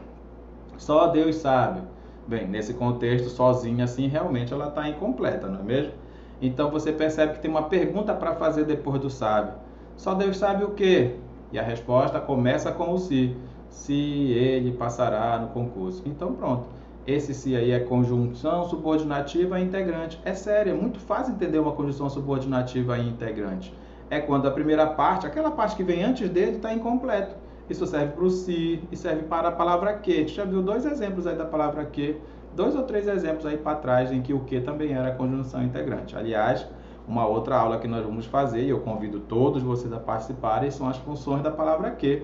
Só Deus sabe. Bem, nesse contexto, sozinha assim, realmente ela está incompleta, não é mesmo? Então você percebe que tem uma pergunta para fazer depois do sabe. Só Deus sabe o quê? E a resposta começa com o se. Se ele passará no concurso. Então pronto. Esse se aí é conjunção subordinativa e integrante. É sério, é muito fácil entender uma conjunção subordinativa e integrante. É quando a primeira parte, aquela parte que vem antes dele, está incompleto. Isso serve para o se e serve para a palavra que. Tu já viu 2 exemplos aí da palavra que? 2 ou 3 exemplos aí para trás em que o que também era conjunção integrante. Aliás, uma outra aula que nós vamos fazer, e eu convido todos vocês a participarem, são as funções da palavra que.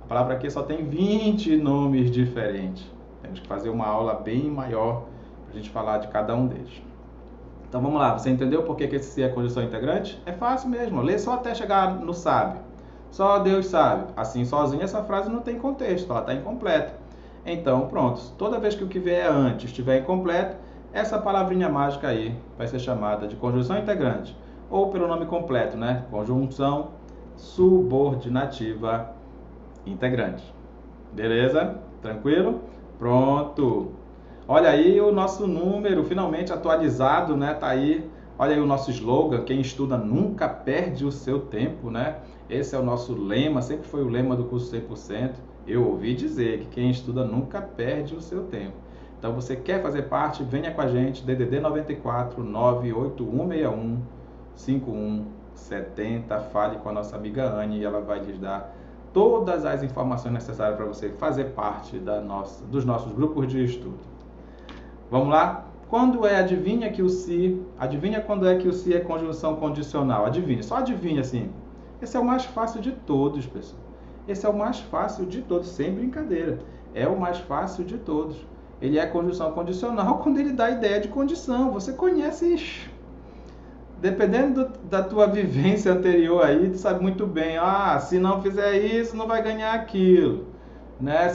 A palavra que só tem 20 nomes diferentes. Temos que fazer uma aula bem maior para a gente falar de cada um deles. Então vamos lá, você entendeu por que esse se é conjunção integrante? É fácil mesmo, lê só até chegar no sabe. Só Deus sabe. Assim, sozinho, essa frase não tem contexto, ela está incompleta. Então, pronto, toda vez que o que vier antes estiver incompleto, essa palavrinha mágica aí vai ser chamada de conjunção integrante. Ou pelo nome completo, né? Conjunção subordinativa integrante. Beleza? Tranquilo? Pronto. Olha aí o nosso número finalmente atualizado, né? Tá aí. Olha aí o nosso slogan, quem estuda nunca perde o seu tempo, né? Esse é o nosso lema, sempre foi o lema do curso 100%. Eu ouvi dizer que quem estuda nunca perde o seu tempo. Então, você quer fazer parte? Venha com a gente, DDD 94 98161 5170. Fale com a nossa amiga Anne e ela vai lhes dar todas as informações necessárias para você fazer parte dos nossos grupos de estudo. Vamos lá? Quando adivinha que o se, adivinha quando é que o se é conjunção condicional? Adivinha, só adivinha assim. Esse é o mais fácil de todos, pessoal. Esse é o mais fácil de todos, sem brincadeira. É o mais fácil de todos. Ele é conjunção condicional quando ele dá a ideia de condição. Você conhece isso. Dependendo da tua vivência anterior aí, tu sabe muito bem, se não fizer isso, não vai ganhar aquilo. Né?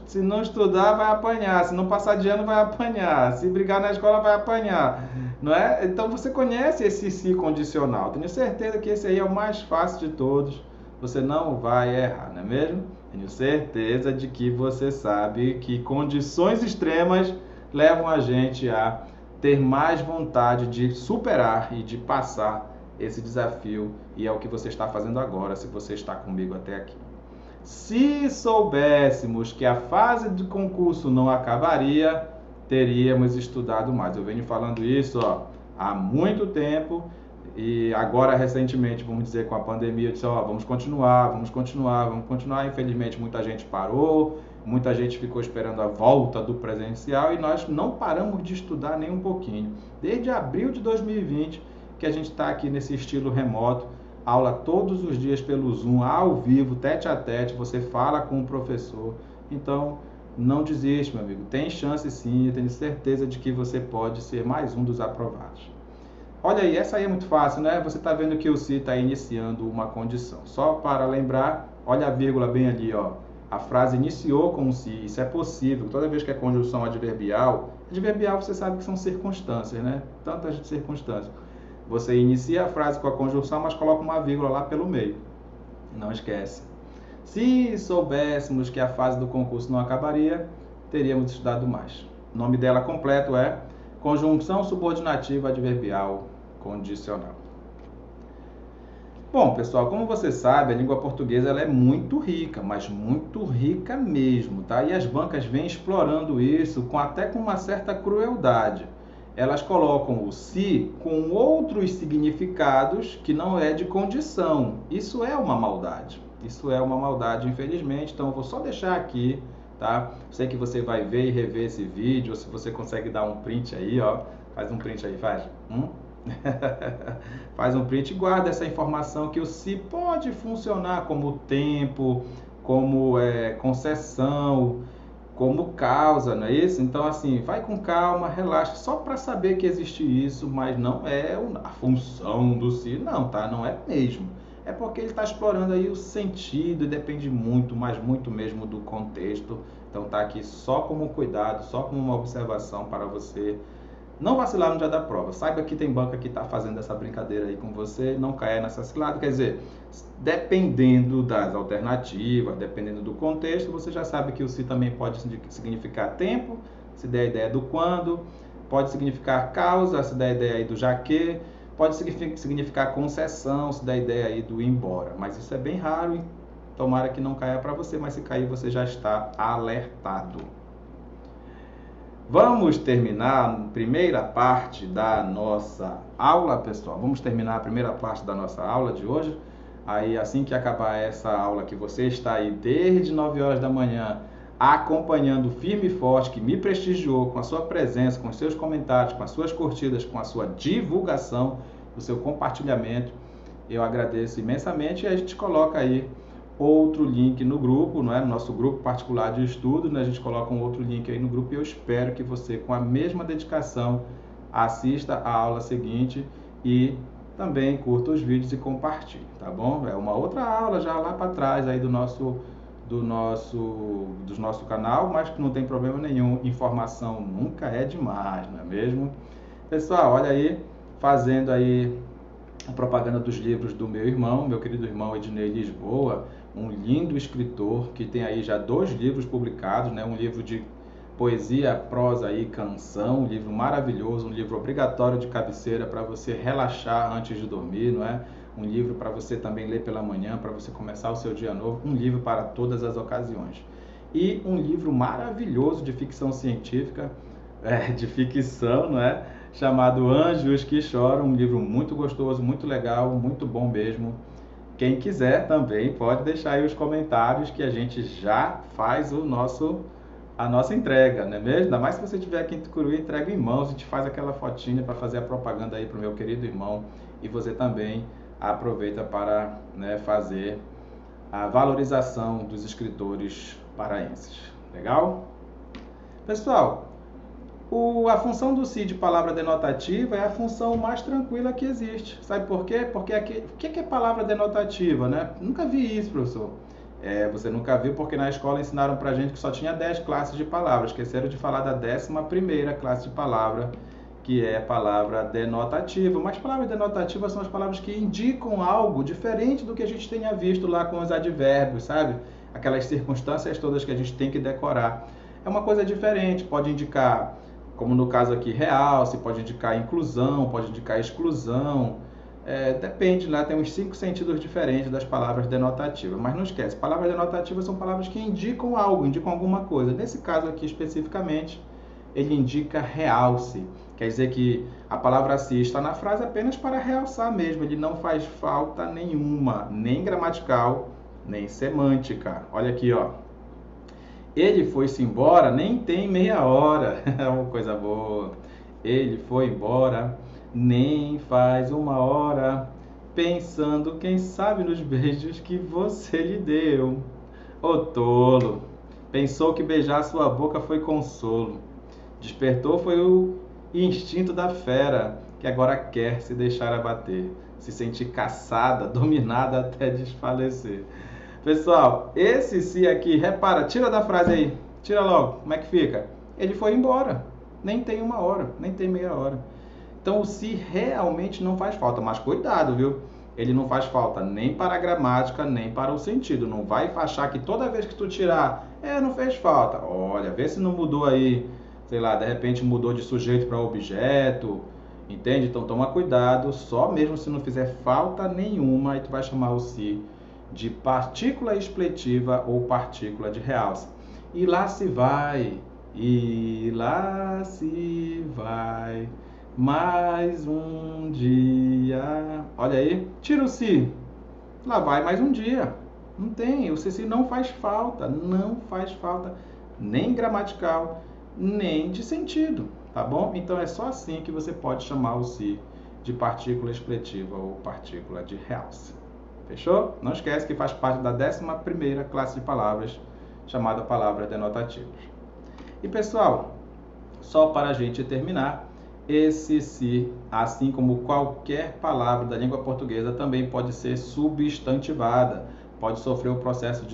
Se não estudar, vai apanhar. Se não passar de ano, vai apanhar. Se brigar na escola, vai apanhar. Não é? Então você conhece esse si condicional. Tenho certeza que esse aí é o mais fácil de todos. Você não vai errar, não é mesmo? Tenho certeza de que você sabe que condições extremas levam a gente a ter mais vontade de superar e de passar esse desafio. E é o que você está fazendo agora, se você está comigo até aqui. Se soubéssemos que a fase de concurso não acabaria, teríamos estudado mais. Eu venho falando isso há muito tempo e agora recentemente, vamos dizer, com a pandemia, eu disse, vamos continuar. Infelizmente, muita gente parou, muita gente ficou esperando a volta do presencial e nós não paramos de estudar nem um pouquinho. Desde abril de 2020 que a gente está aqui nesse estilo remoto, aula todos os dias pelo Zoom, ao vivo, tete a tete, você fala com o professor. Então, não desiste, meu amigo. Tem chance sim, eu tenho certeza de que você pode ser mais um dos aprovados. Olha aí, essa aí é muito fácil, né? Você está vendo que o si está iniciando uma condição. Só para lembrar, olha a vírgula bem ali, ó. A frase iniciou com o si, isso é possível. Toda vez que é conjunção adverbial você sabe que são circunstâncias, né? Tantas circunstâncias. Você inicia a frase com a conjunção, mas coloca uma vírgula lá pelo meio. Não esquece. Se soubéssemos que a fase do concurso não acabaria, teríamos estudado mais. O nome dela completo é Conjunção Subordinativa Adverbial Condicional. Bom, pessoal, como você sabe, a língua portuguesa ela é muito rica, mas muito rica mesmo, tá? E as bancas vêm explorando isso até com uma certa crueldade. Elas colocam o si com outros significados que não é de condição. Isso é uma maldade. Infelizmente. Então, eu vou só deixar aqui, tá? Sei que você vai ver e rever esse vídeo, ou se você consegue dar um print aí, ó. Faz um print aí, faz. Faz um print e guarda essa informação que o si pode funcionar como tempo, como concessão, como causa, não é isso? Então, assim, vai com calma, relaxa, só para saber que existe isso, mas não é a função do si, não, tá? Não é mesmo. É porque ele está explorando aí o sentido e depende muito, mas muito mesmo do contexto. Então, tá aqui só como cuidado, só como uma observação para você não vacilar no dia da prova. Saiba que tem banca que está fazendo essa brincadeira aí com você, não caia nessa cilada. Quer dizer, dependendo das alternativas, dependendo do contexto, você já sabe que o se também pode significar tempo, se der a ideia do quando, pode significar causa, se der a ideia aí do já que, pode significar concessão, se der a ideia aí do ir embora. Mas isso é bem raro e tomara que não caia para você, mas se cair você já está alertado. Vamos terminar a primeira parte da nossa aula, pessoal. Vamos terminar a primeira parte da nossa aula de hoje. Aí, assim que acabar essa aula, que você está aí desde 9 horas da manhã, acompanhando firme e forte, que me prestigiou com a sua presença, com os seus comentários, com as suas curtidas, com a sua divulgação, o seu compartilhamento, eu agradeço imensamente e a gente coloca aí outro link no grupo, não é? No nosso grupo particular de estudos, né? A gente coloca um outro link aí no grupo e eu espero que você, com a mesma dedicação, assista a aula seguinte e também curta os vídeos e compartilhe, tá bom? É uma outra aula já lá para trás aí do nosso canal, mas que não tem problema nenhum, informação nunca é demais, não é mesmo? Pessoal, olha aí, fazendo aí a propaganda dos livros do meu irmão, meu querido irmão Ednei Lisboa, um lindo escritor que tem aí já 2 livros publicados, né? Um livro de poesia, prosa e canção, um livro maravilhoso, um livro obrigatório de cabeceira para você relaxar antes de dormir, não é? Um livro para você também ler pela manhã, para você começar o seu dia novo, um livro para todas as ocasiões. E um livro maravilhoso de ficção científica, de ficção, não é? Chamado Anjos que Choram, um livro muito gostoso, muito legal, muito bom mesmo. Quem quiser também pode deixar aí os comentários que a gente já faz a nossa entrega, não é mesmo? Ainda mais se você tiver aqui em Tucuruí, entrega em mãos, a gente faz aquela fotinha para fazer a propaganda aí para o meu querido irmão e você também aproveita para, né, fazer a valorização dos escritores paraenses. Legal? Pessoal, A função do se de palavra denotativa é a função mais tranquila que existe. Sabe por quê? Porque o que é palavra denotativa, né? Nunca vi isso, professor. Você nunca viu porque na escola ensinaram pra gente que só tinha 10 classes de palavras. Esqueceram de falar da 11ª classe de palavra, que é a palavra denotativa. Mas palavras denotativas são as palavras que indicam algo diferente do que a gente tenha visto lá com os advérbios, sabe? Aquelas circunstâncias todas que a gente tem que decorar. É uma coisa diferente, pode indicar, como no caso aqui, realce, pode indicar inclusão, pode indicar exclusão. Depende, lá tem uns 5 sentidos diferentes das palavras denotativas. Mas não esquece, palavras denotativas são palavras que indicam algo, indicam alguma coisa. Nesse caso aqui especificamente, ele indica realce. Quer dizer que a palavra se está na frase apenas para realçar mesmo. Ele não faz falta nenhuma, nem gramatical, nem semântica. Olha aqui, ó. Ele foi-se embora, nem tem meia hora. É uma coisa boa. Ele foi embora, nem faz uma hora, pensando, quem sabe, nos beijos que você lhe deu. Ô tolo, pensou que beijar sua boca foi consolo. Despertou foi o instinto da fera, que agora quer se deixar abater, se sentir caçada, dominada até desfalecer. Pessoal, esse se aqui, repara, tira da frase aí, tira logo, como é que fica? Ele foi embora, nem tem uma hora, nem tem meia hora. Então o se realmente não faz falta, mas cuidado, viu? Ele não faz falta nem para a gramática, nem para o sentido. Não vai achar que toda vez que tu tirar, não fez falta. Olha, vê se não mudou aí, sei lá, de repente mudou de sujeito para objeto, entende? Então toma cuidado, só mesmo se não fizer falta nenhuma, aí tu vai chamar o se de partícula expletiva ou partícula de realce. E lá se vai, mais um dia. Olha aí, tira o se. Lá vai mais um dia. Não tem, o se não faz falta, não faz falta nem gramatical, nem de sentido, tá bom? Então é só assim que você pode chamar o se de partícula expletiva ou partícula de realce. Fechou? Não esquece que faz parte da 11ª classe de palavras, chamada palavras denotativas. E pessoal, só para a gente terminar, esse se, assim como qualquer palavra da língua portuguesa, também pode ser substantivada. Pode sofrer o processo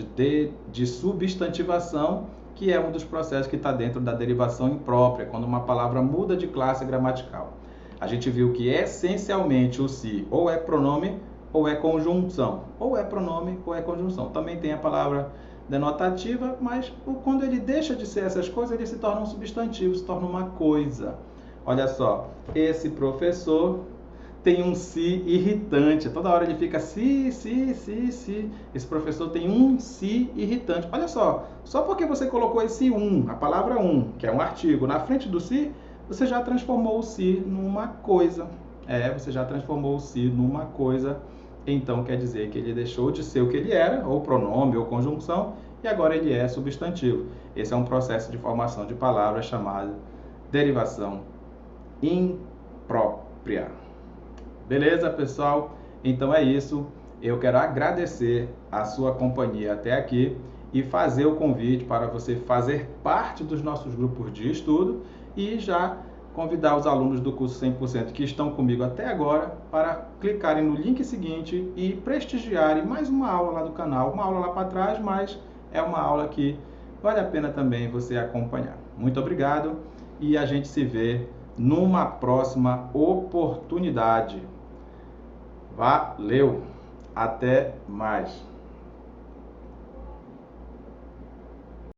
de substantivação, que é um dos processos que está dentro da derivação imprópria, quando uma palavra muda de classe gramatical. A gente viu que essencialmente o se ou é pronome ou é conjunção, ou é pronome ou é conjunção. Também tem a palavra denotativa, mas quando ele deixa de ser essas coisas, ele se torna um substantivo, se torna uma coisa. Olha só, esse professor tem um se irritante, toda hora ele fica se. Esse professor tem um se irritante. Olha só porque você colocou esse a palavra que é um artigo, na frente do se, você já transformou o se numa coisa. Você já transformou o se numa coisa. Então quer dizer que ele deixou de ser o que ele era, ou pronome ou conjunção, e agora ele é substantivo. Esse é um processo de formação de palavras chamado derivação imprópria. Beleza, pessoal? Então é isso. Eu quero agradecer a sua companhia até aqui e fazer o convite para você fazer parte dos nossos grupos de estudo e já convidar os alunos do curso 100% que estão comigo até agora para clicarem no link seguinte e prestigiarem mais uma aula lá do canal. Uma aula lá para trás, mas é uma aula que vale a pena também você acompanhar. Muito obrigado e a gente se vê numa próxima oportunidade. Valeu! Até mais!